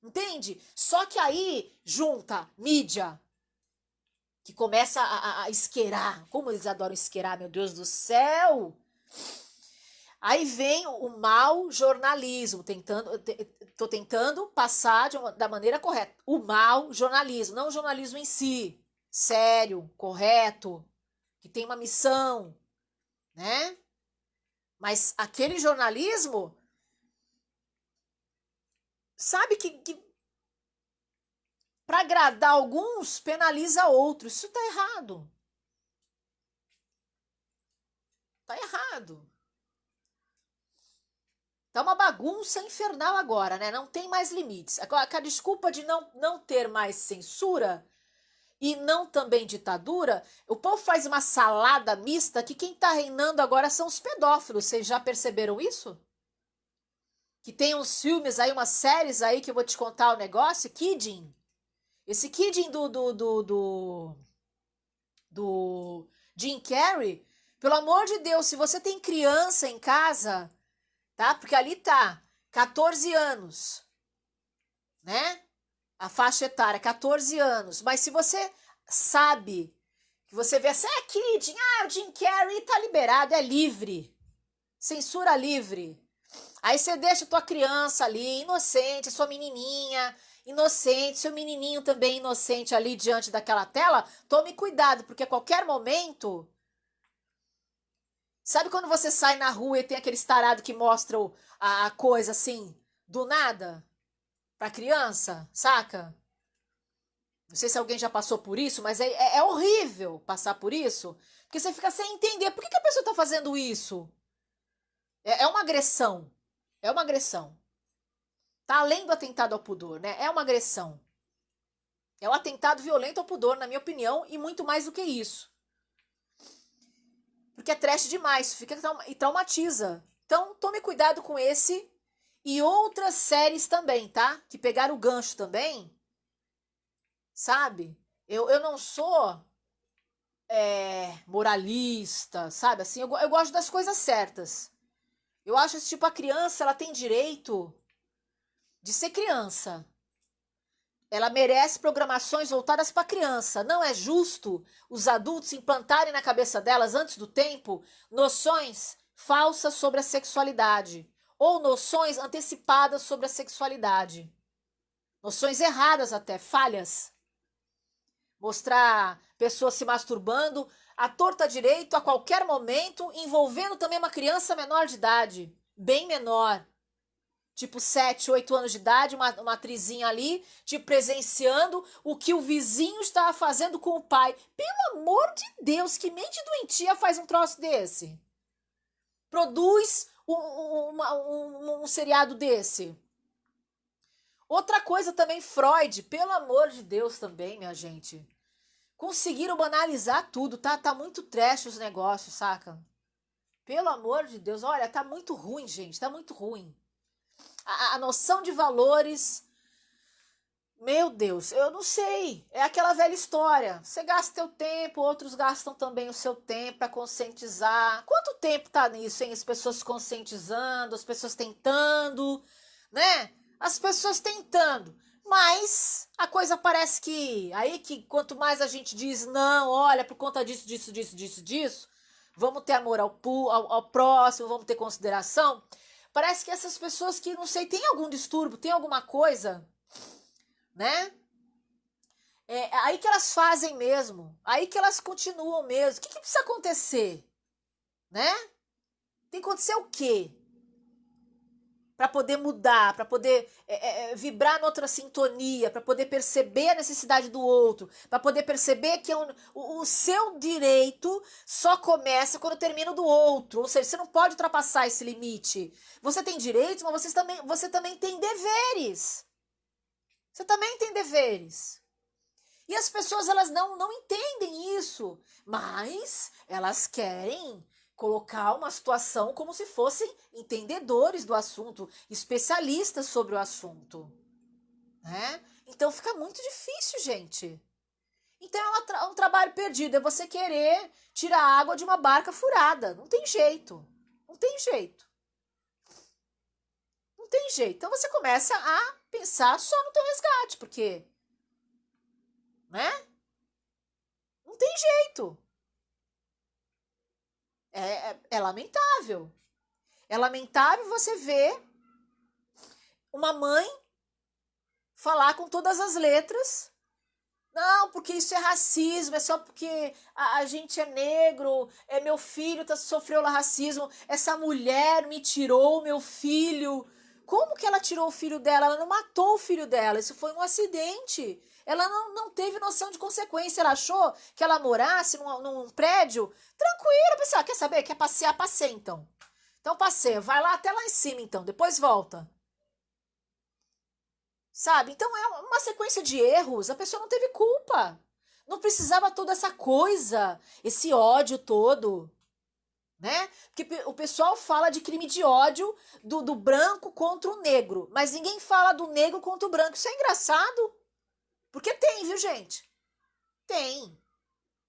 Entende? Só que aí junta mídia, que começa a esquerar. Como eles adoram esquerar, meu Deus do céu! Aí vem o mau jornalismo, tô tentando passar da maneira correta. O mau jornalismo, não o jornalismo em si, sério, correto, que tem uma missão, né? Mas aquele jornalismo, sabe que para agradar alguns penaliza outros. Isso tá errado. Tá errado. Tá uma bagunça infernal agora, né? Não tem mais limites. Com a desculpa de não ter mais censura e não também ditadura, o povo faz uma salada mista que quem tá reinando agora são os pedófilos. Vocês já perceberam isso? Que tem uns filmes aí, umas séries aí que eu vou te contar o negócio. Kidding. Esse Kidding do Jim Carrey Pelo amor de Deus, se você tem criança em casa, tá? Porque ali tá 14 anos, né? A faixa etária, 14 anos. Mas se você sabe, que você vê assim, queridinha, o Jim Carrey tá liberado, é livre. Censura livre. Aí você deixa tua criança ali, inocente, sua menininha, inocente, seu menininho também inocente ali diante daquela tela. Tome cuidado, porque a qualquer momento... Sabe quando você sai na rua e tem aquele tarado que mostra a coisa assim, do nada? Pra criança, saca? Não sei se alguém já passou por isso, mas é horrível passar por isso. Porque você fica sem entender. Por que a pessoa tá fazendo isso? É uma agressão. É uma agressão. Tá além do atentado ao pudor, né? É uma agressão. É um atentado violento ao pudor, na minha opinião, e muito mais do que isso. Porque é trash demais, fica e traumatiza. Então, tome cuidado com esse e outras séries também, tá? Que pegaram o gancho também, sabe? Eu não sou moralista, sabe? Assim, eu gosto das coisas certas. Eu acho que, tipo, a criança, ela tem direito de ser criança. Ela merece programações voltadas para a criança. Não é justo os adultos implantarem na cabeça delas, antes do tempo, noções falsas sobre a sexualidade ou noções antecipadas sobre a sexualidade. Noções erradas até, falhas. Mostrar pessoas se masturbando à torta direito a qualquer momento, envolvendo também uma criança menor de idade, bem menor. Tipo 7, 8 anos de idade, uma atrizinha ali, tipo, presenciando o que o vizinho estava fazendo com o pai. Pelo amor de Deus, que mente doentia faz um troço desse? Produz um seriado desse. Outra coisa também, Freud, pelo amor de Deus também, minha gente. Conseguiram banalizar tudo, tá? Tá muito trash os negócios, saca? Pelo amor de Deus, olha, tá muito ruim, gente, tá muito ruim. A noção de valores, meu Deus, eu não sei. É aquela velha história. Você gasta teu tempo, outros gastam também o seu tempo para conscientizar. Quanto tempo tá nisso, hein? As pessoas se conscientizando, as pessoas tentando, né? As pessoas tentando. Mas a coisa parece que aí que quanto mais a gente diz não, olha, por conta disso, vamos ter amor ao próximo, vamos ter consideração. Parece que essas pessoas que, não sei, tem algum distúrbio, tem alguma coisa, né? É aí que elas fazem mesmo, aí que elas continuam mesmo. O que precisa acontecer, né? Tem que acontecer o quê? Para poder mudar, para poder vibrar noutra sintonia, para poder perceber a necessidade do outro, para poder perceber que o seu direito só começa quando termina o do outro. Ou seja, você não pode ultrapassar esse limite. Você tem direitos, mas você também tem deveres. Você também tem deveres. E as pessoas, elas não entendem isso, mas elas querem colocar uma situação como se fossem entendedores do assunto, especialistas sobre o assunto, né? Então fica muito difícil, gente. Então é um trabalho perdido, é você querer tirar água de uma barca furada. Não tem jeito. Não tem jeito. Não tem jeito. Então você começa a pensar só no teu resgate, porque, né? Não tem jeito. É lamentável. É lamentável você ver uma mãe falar com todas as letras. Não, porque isso é racismo, é só porque a gente é negro, meu filho sofreu racismo, essa mulher me tirou meu filho. Como que ela tirou o filho dela? Ela não matou o filho dela, isso foi um acidente. Ela não teve noção de consequência, ela achou que ela morasse num prédio tranquilo, pessoal, quer saber? Quer passear? Passeia então. Então passeia, vai lá até lá em cima então, depois volta. Sabe? Então é uma sequência de erros. A pessoa não teve culpa. Não precisava toda essa coisa, esse ódio todo, né? Porque o pessoal fala de crime de ódio do branco contra o negro, mas ninguém fala do negro contra o branco. Isso é engraçado. Porque tem, viu, gente? Tem.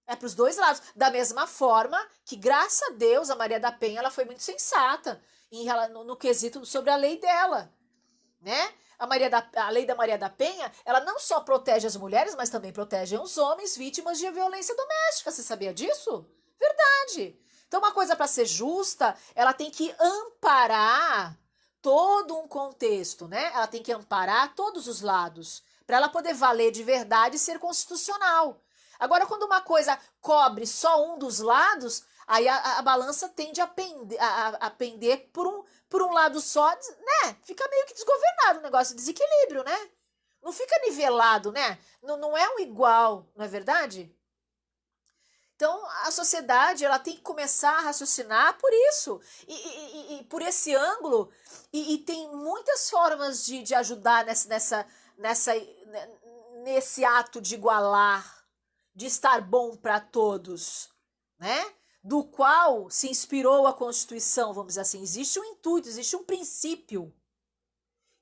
É para os dois lados. Da mesma forma que, graças a Deus, a Maria da Penha ela foi muito sensata no quesito sobre a lei dela, né? A lei da Maria da Penha, ela não só protege as mulheres, mas também protege os homens vítimas de violência doméstica. Você sabia disso? Verdade. Então, uma coisa para ser justa, ela tem que amparar todo um contexto, né? Ela tem que amparar todos os lados, para ela poder valer de verdade e ser constitucional. Agora, quando uma coisa cobre só um dos lados, aí a balança tende a pender por um lado só, né? Fica meio que desgovernado o negócio, desequilíbrio, né? Não fica nivelado, né? Não, não é um igual, não é verdade? Então, a sociedade ela tem que começar a raciocinar por isso, e por esse ângulo, e tem muitas formas de ajudar nessa, nesse ato de igualar, de estar bom para todos, né? Do qual se inspirou a Constituição, vamos dizer assim. Existe um intuito, existe um princípio,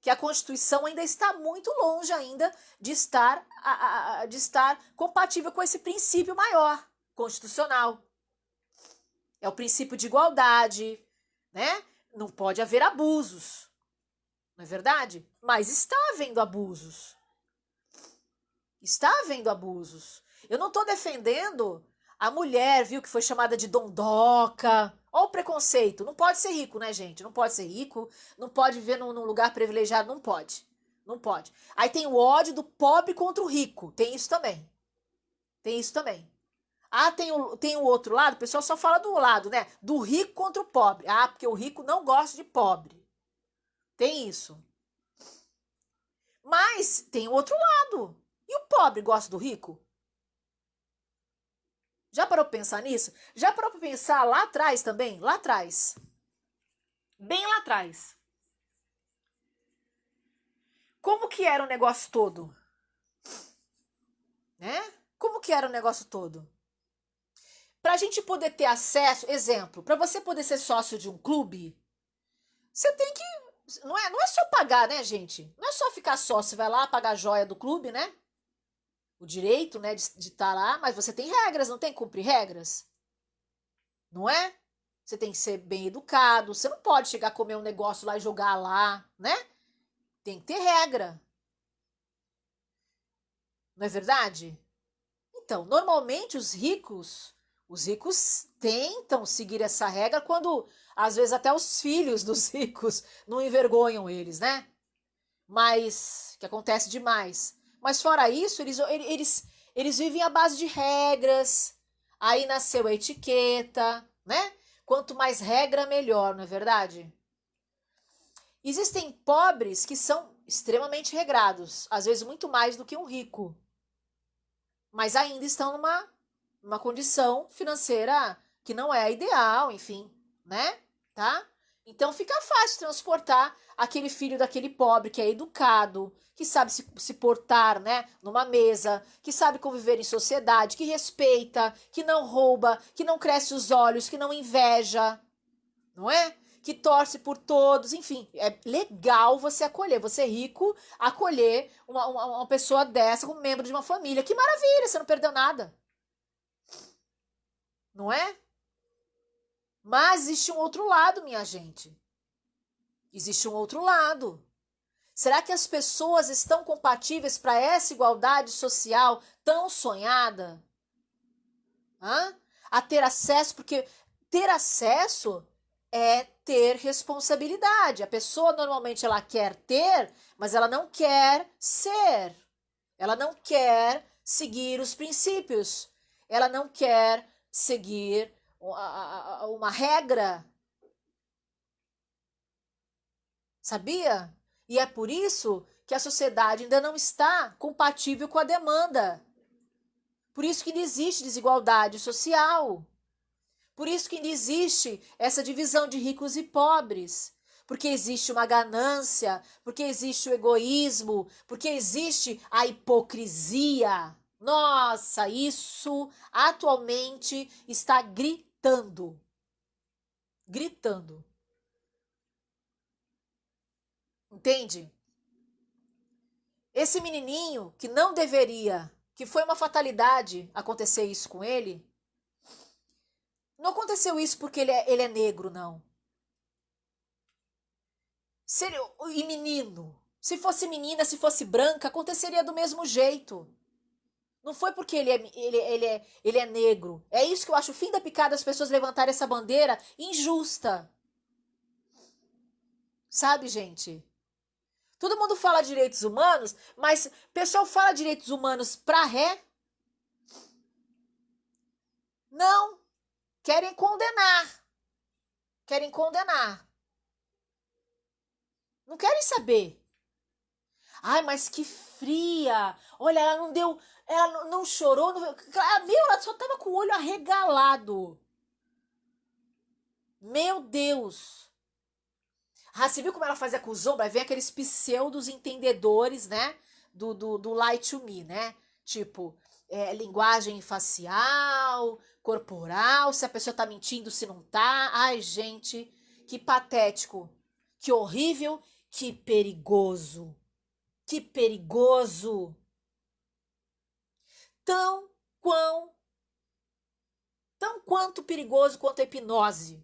que a Constituição ainda está muito longe ainda de estar compatível com esse princípio maior, constitucional. É o princípio de igualdade, né? Não pode haver abusos, não é verdade? Mas está havendo abusos. Está havendo abusos. Eu não estou defendendo a mulher, viu, que foi chamada de dondoca. Olha o preconceito. Não pode ser rico, né, gente? Não pode ser rico, não pode viver num lugar privilegiado, não pode. Não pode. Aí tem o ódio do pobre contra o rico. Tem isso também. Tem isso também. Ah, tem o outro lado, o pessoal só fala do lado, né? Do rico contra o pobre. Ah, porque o rico não gosta de pobre. Tem isso. Mas tem o outro lado. E o pobre gosta do rico? Já parou pra pensar nisso? Já parou pra pensar lá atrás também? Lá atrás. Bem lá atrás. Como que era o negócio todo? Né? Como que era o negócio todo? Pra gente poder ter acesso, exemplo, pra você poder ser sócio de um clube, você tem que. Não é só pagar, né, gente? Não é só ficar sócio, você vai lá pagar a joia do clube, né? O direito, né, de estar lá, mas você tem regras, não tem que cumprir regras? Não é? Você tem que ser bem educado, você não pode chegar a comer um negócio lá e jogar lá, né? Tem que ter regra. Não é verdade? Então, normalmente os ricos tentam seguir essa regra quando, às vezes, até os filhos dos ricos não envergonham eles, né? Mas, que acontece demais. Mas fora isso, eles vivem à base de regras. Aí nasceu a etiqueta, né? Quanto mais regra, melhor, não é verdade? Existem pobres que são extremamente regrados, às vezes muito mais do que um rico, mas ainda estão numa condição financeira que não é a ideal, enfim, né? Tá? Então fica fácil transportar aquele filho daquele pobre que é educado, que sabe se portar, né, numa mesa, que sabe conviver em sociedade, que respeita, que não rouba, que não cresce os olhos, que não inveja, não é? Que torce por todos, enfim, é legal você acolher, você é rico, acolher uma pessoa dessa como membro de uma família. Que maravilha, você não perdeu nada, não é? Mas existe um outro lado, minha gente. Existe um outro lado. Será que as pessoas estão compatíveis para essa igualdade social tão sonhada? Hã? A ter acesso, porque ter acesso é ter responsabilidade. A pessoa normalmente ela quer ter, mas ela não quer ser. Ela não quer seguir os princípios. Ela não quer seguir uma regra. Sabia? E é por isso que a sociedade ainda não está compatível com a demanda. Por isso que ainda existe desigualdade social. Por isso que ainda existe essa divisão de ricos e pobres. Porque existe uma ganância, porque existe o egoísmo, porque existe a hipocrisia. Nossa, isso atualmente está gritando. Gritando. Entende? Esse menininho que foi uma fatalidade acontecer isso com ele. Não aconteceu isso porque ele é negro, não. E menino. Se fosse menina, se fosse branca, aconteceria do mesmo jeito. Não foi porque ele é negro. É isso que eu acho o fim da picada, as pessoas levantarem essa bandeira injusta. Sabe, gente? Todo mundo fala direitos humanos, mas o pessoal fala direitos humanos pra ré? Não. Querem condenar. Querem condenar. Não querem saber. Ai, mas que fria. Olha, ela não deu. Ela não chorou. Não, ela só tava com o olho arregalado. Meu Deus. Ah, você viu como ela fazia com os ombros? Aí vem aqueles pseudos entendedores, né? Do lie to me, né? Tipo, linguagem facial, corporal, se a pessoa tá mentindo, se não tá. Ai, gente, que patético. Que horrível, que perigoso. Que perigoso. Tão, quão, tão quanto perigoso quanto a hipnose.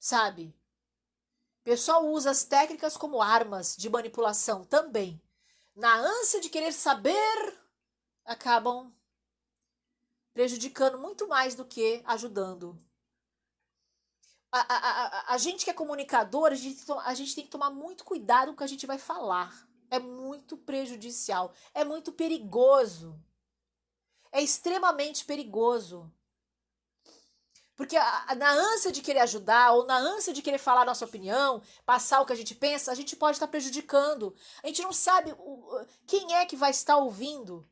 Sabe? O pessoal usa as técnicas como armas de manipulação também. Na ânsia de querer saber, acabam prejudicando muito mais do que ajudando. A gente que é comunicador, a gente tem que tomar muito cuidado com o que a gente vai falar. É muito prejudicial, é muito perigoso. É extremamente perigoso. Porque na ânsia de querer ajudar, ou na ânsia de querer falar a nossa opinião, passar o que a gente pensa, a gente pode estar prejudicando. A gente não sabe quem é que vai estar ouvindo.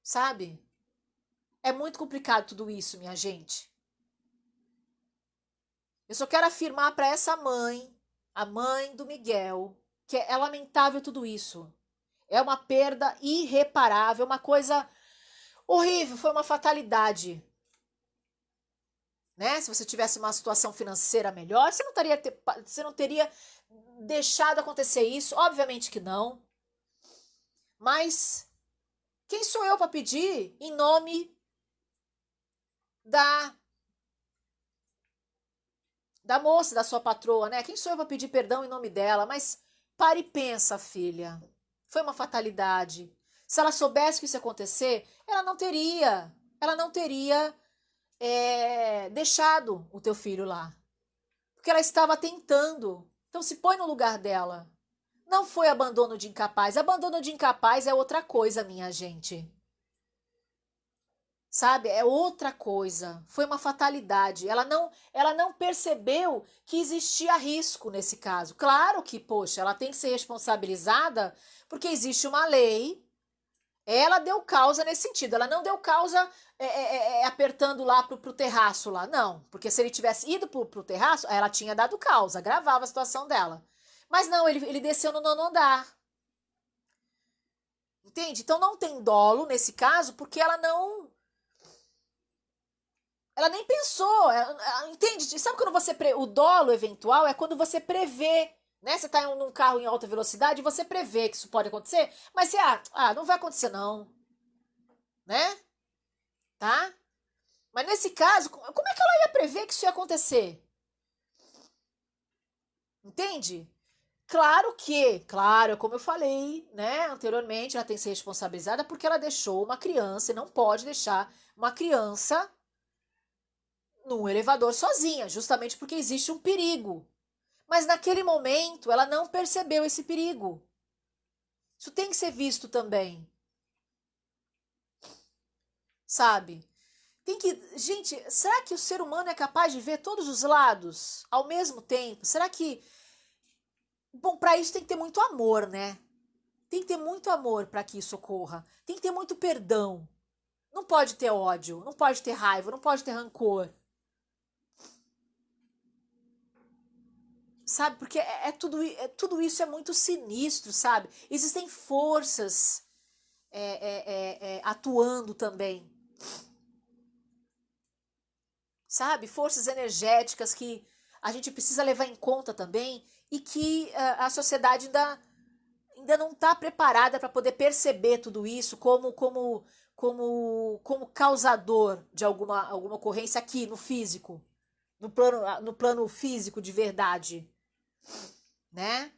Sabe? É muito complicado tudo isso, minha gente. Eu só quero afirmar para essa mãe, a mãe do Miguel, que é lamentável tudo isso. É uma perda irreparável, uma coisa horrível, foi uma fatalidade. Né? Se você tivesse uma situação financeira melhor, você não teria deixado acontecer isso. Obviamente que não. Mas quem sou eu para pedir em nome da moça, da sua patroa, né? Quem sou eu para pedir perdão em nome dela? Mas pare e pensa, filha. Foi uma fatalidade. Se ela soubesse que isso ia acontecer, ela não teria deixado o teu filho lá. Porque ela estava tentando. Então se põe no lugar dela. Não foi abandono de incapaz. Abandono de incapaz é outra coisa, minha gente. Sabe? É outra coisa. Foi uma fatalidade. Ela não percebeu que existia risco nesse caso. Claro que, poxa, ela tem que ser responsabilizada porque existe uma lei. Ela deu causa nesse sentido. Ela não deu causa apertando lá pro terraço lá. Não, porque se ele tivesse ido pro terraço, ela tinha dado causa, agravava a situação dela. Mas não, ele desceu no nono andar. Entende? Então não tem dolo nesse caso, porque ela nem pensou, entende? Sabe quando o dolo eventual é quando você prevê, né? Você tá num carro em alta velocidade e você prevê que isso pode acontecer, mas você, não vai acontecer não, né? Tá? Mas nesse caso, como é que ela ia prever que isso ia acontecer? Entende? Claro, como eu falei, né, anteriormente, ela tem que ser responsabilizada porque ela deixou uma criança e não pode deixar uma criança num elevador sozinha, justamente porque existe um perigo. Mas naquele momento ela não percebeu esse perigo. Isso tem que ser visto também. Sabe? Gente, será que o ser humano é capaz de ver todos os lados ao mesmo tempo? Será que. Bom, para isso tem que ter muito amor, né? Tem que ter muito amor para que isso ocorra. Tem que ter muito perdão. Não pode ter ódio, não pode ter raiva, não pode ter rancor. Sabe? Porque tudo isso é muito sinistro, sabe? Existem forças atuando também. Sabe? Forças energéticas que a gente precisa levar em conta também e que a sociedade ainda ainda não está preparada para poder perceber tudo isso como causador de alguma ocorrência aqui no físico, no plano físico de verdade, né?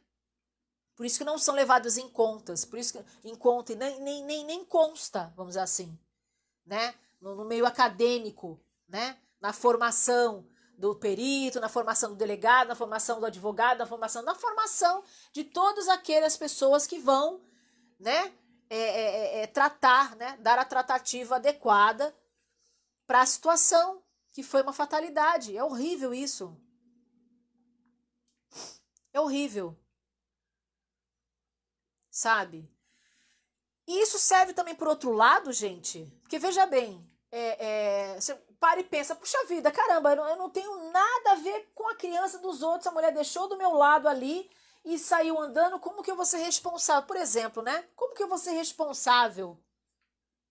Por isso que não são levados em contas, por isso que em conta e nem consta, vamos dizer assim, né? No meio acadêmico, né? Na formação do perito, na formação do delegado, na formação do advogado, na formação de todas aquelas pessoas que vão, né? Tratar, né? Dar a tratativa adequada para a situação que foi uma fatalidade. É horrível isso. É horrível. Sabe? E isso serve também por outro lado, gente, porque veja bem, você para e pensa, puxa vida, caramba, eu não tenho nada a ver com a criança dos outros, a mulher deixou do meu lado ali e saiu andando, como que eu vou ser responsável? Por exemplo, né? Como que eu vou ser responsável?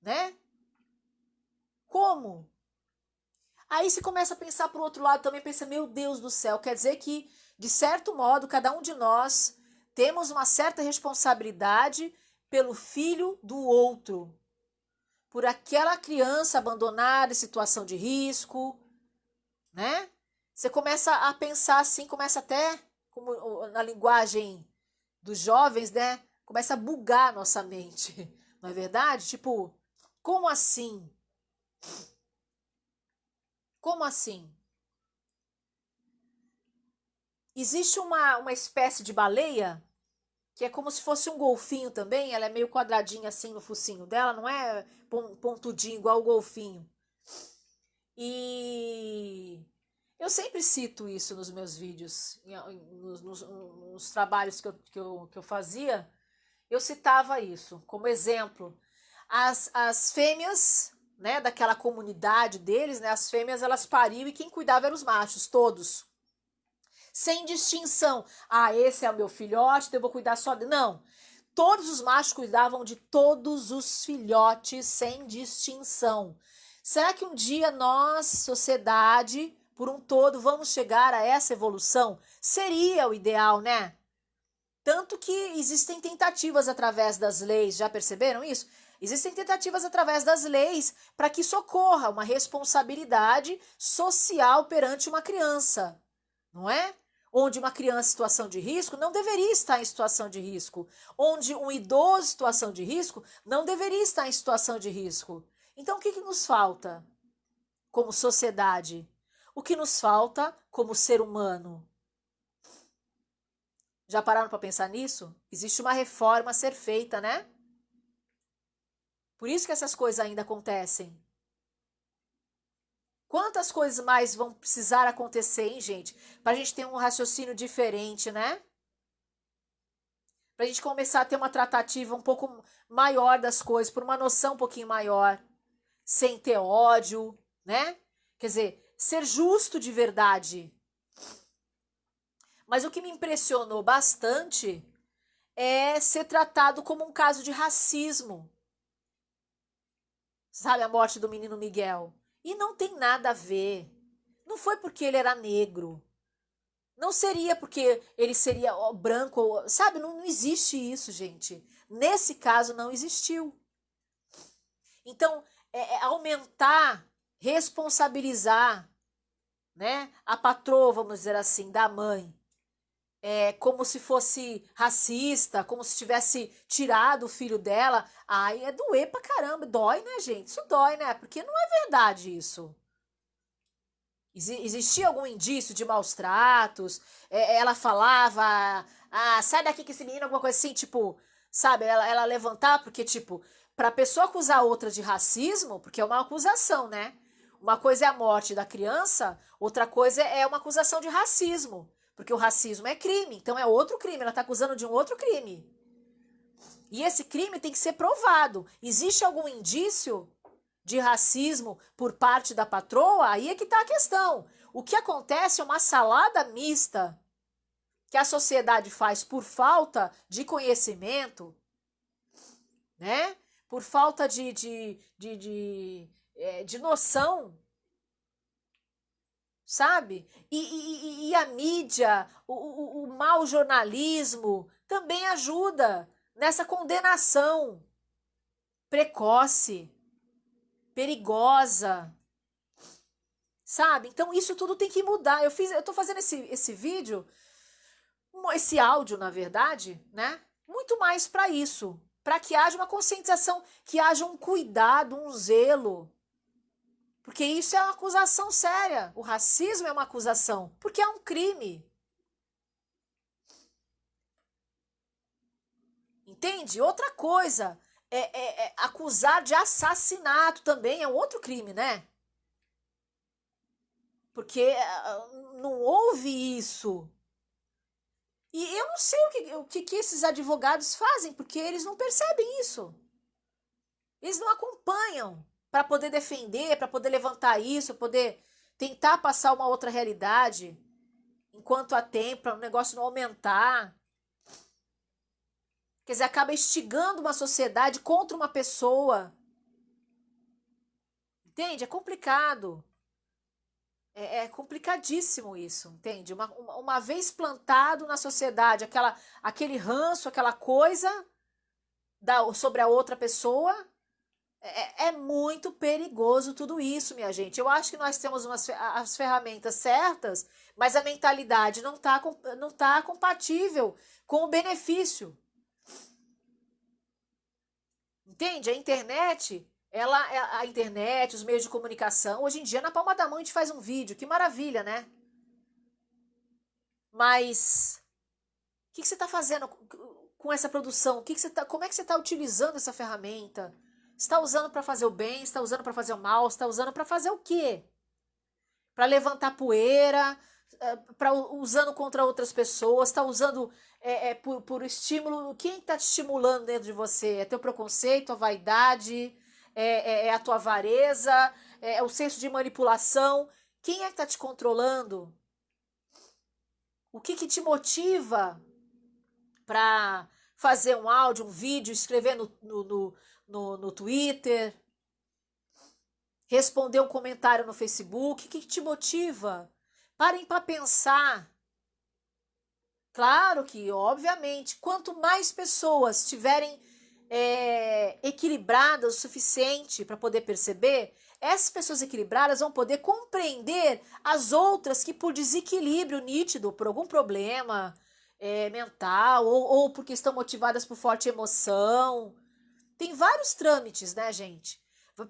Né? Como? Aí você começa a pensar por outro lado também, pensa, meu Deus do céu, quer dizer que, de certo modo, cada um de nós temos uma certa responsabilidade pelo filho do outro, por aquela criança abandonada em situação de risco, né? Você começa a pensar assim, começa até, como na linguagem dos jovens, né? Começa a bugar a nossa mente, não é verdade? Tipo, como assim? Como assim? Existe uma espécie de baleia que é como se fosse um golfinho também, ela é meio quadradinha assim no focinho dela, não é pontudinho igual o golfinho. E eu sempre cito isso nos meus vídeos, nos trabalhos que eu fazia, eu citava isso como exemplo. As fêmeas, né, daquela comunidade deles, né, as fêmeas elas pariam e quem cuidava eram os machos, todos. Sem distinção. Ah, esse é o meu filhote, então eu vou cuidar só dele. Não. Todos os machos cuidavam de todos os filhotes sem distinção. Será que um dia nós, sociedade, por um todo, vamos chegar a essa evolução? Seria o ideal, né? Tanto que existem tentativas através das leis, já perceberam isso? Existem tentativas através das leis para que isso ocorra, uma responsabilidade social perante uma criança, não é? Onde uma criança em situação de risco não deveria estar em situação de risco. Onde um idoso em situação de risco não deveria estar em situação de risco. Então, o que nos falta como sociedade? O que nos falta como ser humano? Já pararam para pensar nisso? Existe uma reforma a ser feita, né? Por isso que essas coisas ainda acontecem. Quantas coisas mais vão precisar acontecer, hein, gente? Para a gente ter um raciocínio diferente, né? Para a gente começar a ter uma tratativa um pouco maior das coisas, por uma noção um pouquinho maior, sem ter ódio, né? Quer dizer, ser justo de verdade. Mas o que me impressionou bastante é ser tratado como um caso de racismo. Sabe, a morte do menino Miguel. E não tem nada a ver. Não foi porque ele era negro. Não seria porque ele seria branco, sabe? Não existe isso, gente. Nesse caso, não existiu. Então, aumentar, responsabilizar, né, a patroa, vamos dizer assim, da mãe, como se fosse racista, como se tivesse tirado o filho dela, aí é doer pra caramba, dói, né, gente? Isso dói, né? Porque não é verdade isso. Existia algum indício de maus tratos? Ela falava, ah, sai daqui com esse menino, alguma coisa assim, tipo, sabe? Ela levantar, porque, tipo, pra pessoa acusar outra de racismo, porque é uma acusação, né? Uma coisa é a morte da criança, outra coisa é uma acusação de racismo. Porque o racismo é crime, então é outro crime, ela tá acusando de um outro crime. E esse crime tem que ser provado. Existe algum indício de racismo por parte da patroa? Aí é que está a questão. O que acontece é uma salada mista que a sociedade faz por falta de conhecimento, né? Por falta de noção, sabe? E a mídia, o mau jornalismo também ajuda nessa condenação precoce, perigosa, sabe? Então isso tudo tem que mudar. Eu tô fazendo esse vídeo, esse áudio, na verdade, né? Muito mais para isso, para que haja uma conscientização, que haja um cuidado, um zelo. Porque isso é uma acusação séria. O racismo é uma acusação, porque é um crime. Entende? Outra coisa, acusar de assassinato também é um outro crime, né? Porque não houve isso. E eu não sei o que esses advogados fazem, porque eles não percebem isso. Eles não acompanham para poder defender, para poder levantar isso, poder tentar passar uma outra realidade enquanto há tempo, para o negócio não aumentar. Quer dizer, acaba instigando uma sociedade contra uma pessoa. Entende? É complicado. É complicadíssimo isso, entende? Uma vez plantado na sociedade aquele ranço, aquela coisa sobre a outra pessoa, é muito perigoso tudo isso, minha gente. Eu acho que nós temos as ferramentas certas, mas a mentalidade não tá compatível com o benefício. Entende? A internet, os meios de comunicação, hoje em dia na palma da mão a gente faz um vídeo, que maravilha, né? Mas o que você está fazendo com essa produção? Como é que você está utilizando essa ferramenta? Está usando para fazer o bem? Está usando para fazer o mal? Está usando para fazer o quê? Para levantar poeira? Usando contra outras pessoas? Está usando por estímulo? Quem está te estimulando dentro de você? É teu preconceito, a vaidade? É a tua avareza? É o senso de manipulação? Quem é que está te controlando? O que te motiva para fazer um áudio, um vídeo, escrever no Twitter, responder um comentário no Facebook? O que te motiva? Parem para pensar. Claro que, obviamente, quanto mais pessoas estiverem equilibradas o suficiente para poder perceber, essas pessoas equilibradas vão poder compreender as outras que, por desequilíbrio nítido, por algum problema mental, ou porque estão motivadas por forte emoção. Tem vários trâmites, né, gente?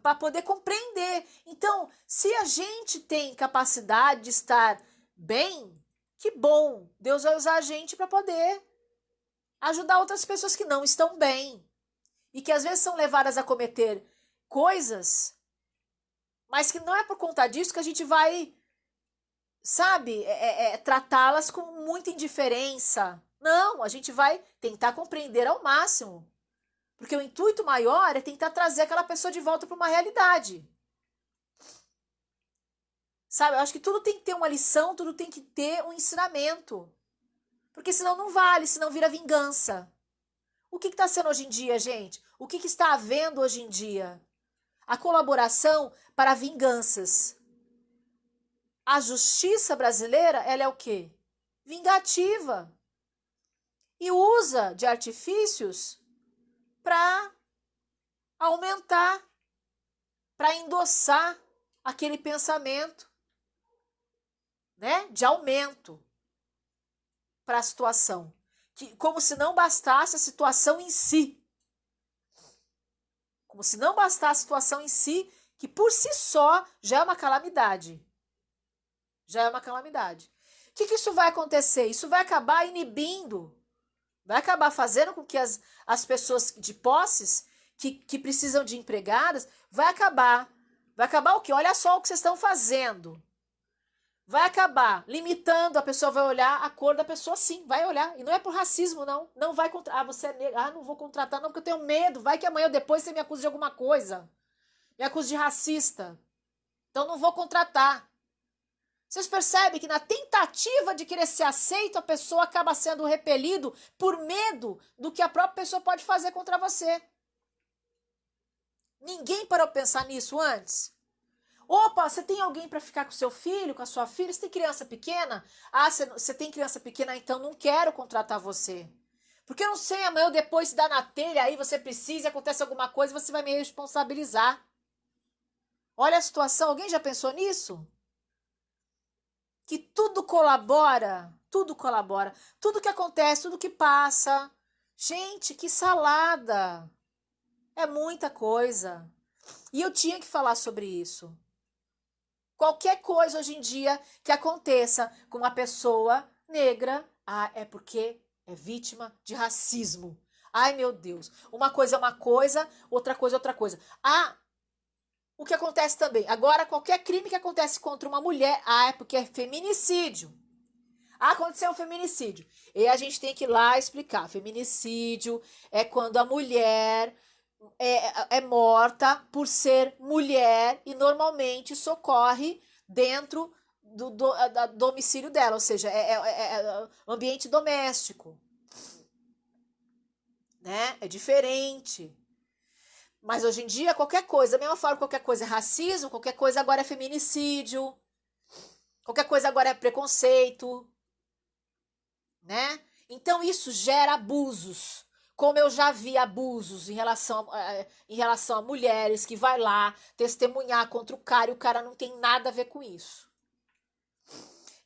Para poder compreender. Então, se a gente tem capacidade de estar bem, que bom! Deus vai usar a gente para poder ajudar outras pessoas que não estão bem. E que às vezes são levadas a cometer coisas, mas que não é por conta disso que a gente vai, sabe, tratá-las com muita indiferença. Não, a gente vai tentar compreender ao máximo. Porque o intuito maior é tentar trazer aquela pessoa de volta para uma realidade. Sabe, eu acho que tudo tem que ter uma lição, tudo tem que ter um ensinamento. Porque senão não vale, senão vira vingança. O que está sendo hoje em dia, gente? O que está havendo hoje em dia? A colaboração para vinganças. A justiça brasileira, ela é o quê? Vingativa. E usa de artifícios para aumentar, para endossar aquele pensamento, né, de aumento para a situação, como se não bastasse a situação em si. Como se não bastasse a situação em si, que por si só já é uma calamidade. Já é uma calamidade. O que isso vai acontecer? Isso vai acabar inibindo, vai acabar fazendo com que as pessoas de posses, que precisam de empregadas, vai acabar o quê? Olha só o que vocês estão fazendo. Vai acabar limitando, a pessoa vai olhar a cor da pessoa, sim, vai olhar. E não é por racismo, não. Não vai contratar. Ah, você é negro. Ah, não vou contratar, não, porque eu tenho medo. Vai que amanhã ou depois você me acusa de alguma coisa. Me acusa de racista. Então não vou contratar. Vocês percebem que na tentativa de querer ser aceito, a pessoa acaba sendo repelido por medo do que a própria pessoa pode fazer contra você. Ninguém parou para pensar nisso antes? Opa, você tem alguém para ficar com seu filho, com a sua filha? Você tem criança pequena? Ah, você tem criança pequena, então não quero contratar você. Porque eu não sei, amanhã ou depois se dá na telha, aí você precisa, acontece alguma coisa, você vai me responsabilizar. Olha a situação, alguém já pensou nisso? Que tudo colabora, tudo colabora. Tudo que acontece, tudo que passa. Gente, que salada! É muita coisa. E eu tinha que falar sobre isso. Qualquer coisa hoje em dia que aconteça com uma pessoa negra, é porque é vítima de racismo. Ai, meu Deus. Uma coisa é uma coisa, outra coisa é outra coisa. O que acontece também. Agora, qualquer crime que acontece contra uma mulher, é porque é feminicídio. Aconteceu um feminicídio. E a gente tem que ir lá explicar. Feminicídio é quando a mulher é morta por ser mulher e normalmente socorre dentro do domicílio dela, ou seja, é ambiente doméstico, né? É diferente. Mas hoje em dia, qualquer coisa, da mesma forma, qualquer coisa é racismo, qualquer coisa agora é feminicídio, qualquer coisa agora é preconceito, né? Então isso gera abusos. Como eu já vi abusos em relação a mulheres que vai lá testemunhar contra o cara e o cara não tem nada a ver com isso.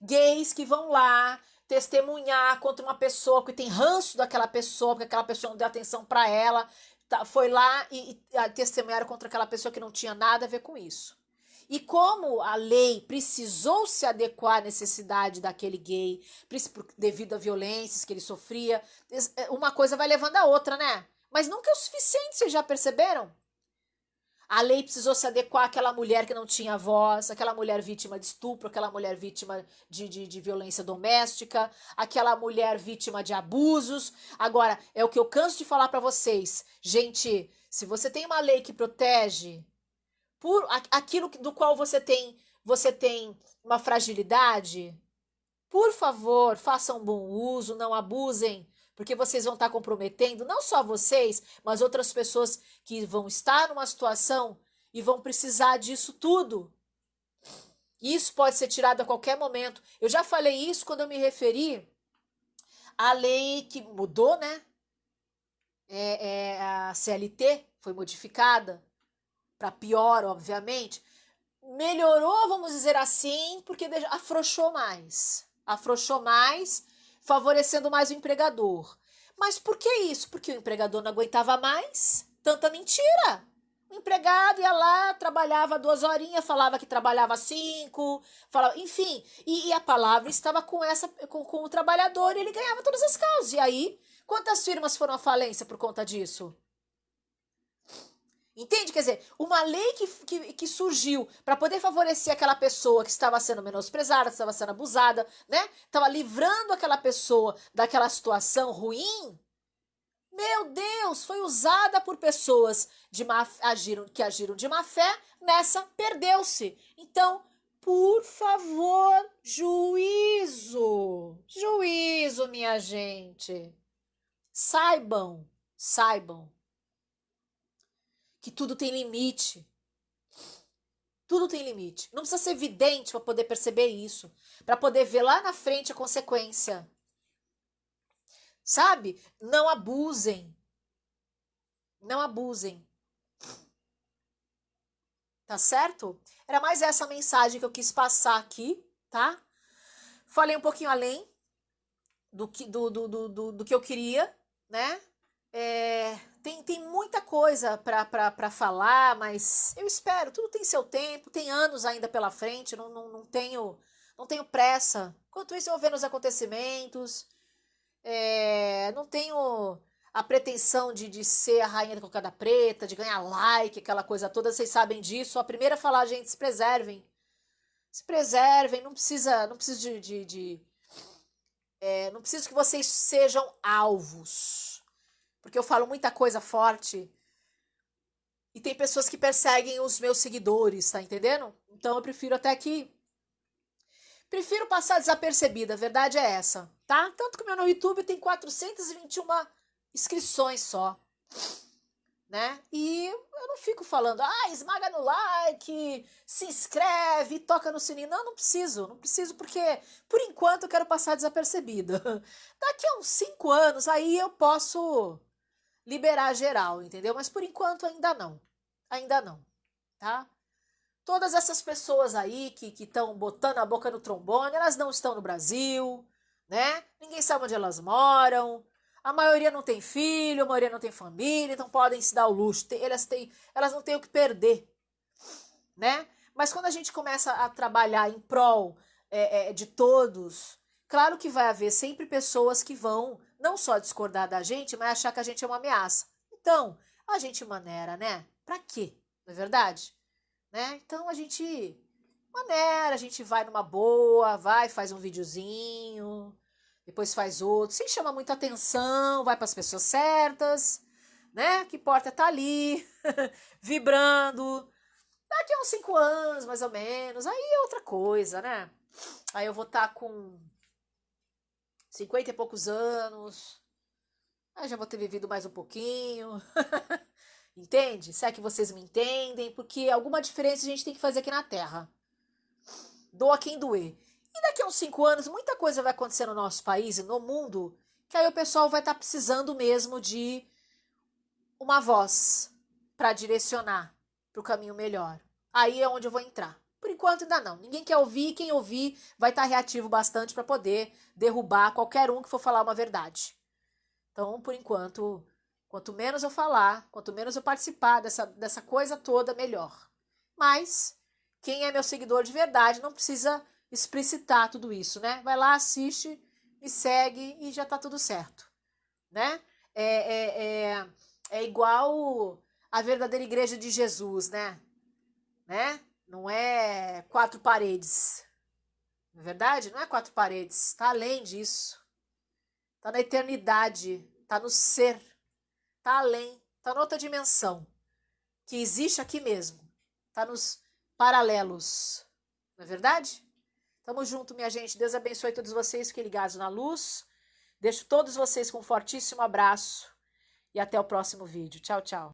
Gays que vão lá testemunhar contra uma pessoa que tem ranço daquela pessoa, porque aquela pessoa não deu atenção para ela, foi lá e testemunharam contra aquela pessoa que não tinha nada a ver com isso. E como a lei precisou se adequar à necessidade daquele gay, devido a violências que ele sofria, uma coisa vai levando a outra, né? Mas nunca é o suficiente, vocês já perceberam? A lei precisou se adequar àquela mulher que não tinha voz, aquela mulher vítima de estupro, aquela mulher vítima de violência doméstica, aquela mulher vítima de abusos. Agora, é o que eu canso de falar para vocês. Gente, se você tem uma lei que protege por aquilo do qual você tem uma fragilidade, por favor, façam bom uso, não abusem, porque vocês vão estar comprometendo não só vocês, mas outras pessoas que vão estar numa situação e vão precisar disso tudo. Isso pode ser tirado a qualquer momento. Eu já falei isso quando eu me referi à lei que mudou, né? A CLT foi modificada para pior, obviamente. Melhorou, vamos dizer assim, porque afrouxou mais. Afrouxou mais, favorecendo mais o empregador. Mas por que isso? Porque o empregador não aguentava mais tanta mentira. O empregado ia lá, trabalhava 2 horinhas, falava que trabalhava 5, falava, enfim, e a palavra estava com o trabalhador e ele ganhava todas as causas. E aí, quantas firmas foram à falência por conta disso? Entende? Quer dizer, uma lei que surgiu para poder favorecer aquela pessoa que estava sendo menosprezada, que estava sendo abusada, né? Estava livrando aquela pessoa daquela situação ruim. Meu Deus, foi usada por pessoas que agiram de má fé, nessa perdeu-se. Então, por favor, juízo. Juízo, minha gente. Saibam que tudo tem limite. Tudo tem limite. Não precisa ser evidente para poder perceber isso, para poder ver lá na frente a consequência. Sabe? Não abusem. Não abusem. Tá certo? Era mais essa mensagem que eu quis passar aqui, tá? Falei um pouquinho além do que eu queria, né? Tem muita coisa para falar, mas eu espero, tudo tem seu tempo, tem anos ainda pela frente, não tenho pressa. Enquanto isso, eu vou vendo os acontecimentos, não tenho a pretensão de ser a rainha da cocada preta, de ganhar like, aquela coisa toda, vocês sabem disso. A primeira a falar, gente, se preservem, não precisa não preciso que vocês sejam alvos. Porque eu falo muita coisa forte e tem pessoas que perseguem os meus seguidores, tá entendendo? Então eu prefiro passar desapercebida, a verdade é essa, tá? Tanto que o meu no YouTube tem 421 inscrições só. né? E eu não fico falando, esmaga no like, se inscreve, toca no sininho. Não, não preciso porque, por enquanto, eu quero passar desapercebida. Daqui a uns 5 anos, aí eu posso liberar geral, entendeu? Mas por enquanto ainda não, tá? Todas essas pessoas aí que estão botando a boca no trombone, elas não estão no Brasil, né? Ninguém sabe onde elas moram. A maioria não tem filho, a maioria não tem família, então podem se dar o luxo. Elas não têm o que perder, né? Mas quando a gente começa a trabalhar em prol de todos, claro que vai haver sempre pessoas que vão não só discordar da gente, mas achar que a gente é uma ameaça. Então, a gente maneira, né? Pra quê? Não é verdade? Né? Então a gente maneira, a gente vai numa boa, faz um videozinho, depois faz outro, sem chamar muita atenção, vai para as pessoas certas, né? Que importa é tá ali, vibrando. Daqui a uns 5 anos, mais ou menos, aí é outra coisa, né? Aí eu vou estar com 50 e poucos anos, aí já vou ter vivido mais um pouquinho. Entende? Se é que vocês me entendem, porque alguma diferença a gente tem que fazer aqui na Terra. Doa quem doer. E daqui a uns 5 anos, muita coisa vai acontecer no nosso país e no mundo, que aí o pessoal vai estar precisando mesmo de uma voz para direcionar para o caminho melhor. Aí é onde eu vou entrar. Por enquanto ainda não. Ninguém quer ouvir, quem ouvir vai estar reativo bastante para poder derrubar qualquer um que for falar uma verdade. Então, por enquanto, quanto menos eu falar, quanto menos eu participar dessa coisa toda, melhor. Mas, quem é meu seguidor de verdade não precisa explicitar tudo isso, né? Vai lá, assiste, me segue e já tá tudo certo, né? É igual a verdadeira igreja de Jesus, né? Não é 4 paredes. Não é verdade? Não é 4 paredes. Tá além disso. Tá na eternidade. Tá no ser. Tá além. Tá noutra dimensão. Que existe aqui mesmo. Tá nos paralelos. Não é verdade? Tamo junto, minha gente. Deus abençoe todos vocês. Fiquem ligados na luz. Deixo todos vocês com um fortíssimo abraço. E até o próximo vídeo. Tchau, tchau.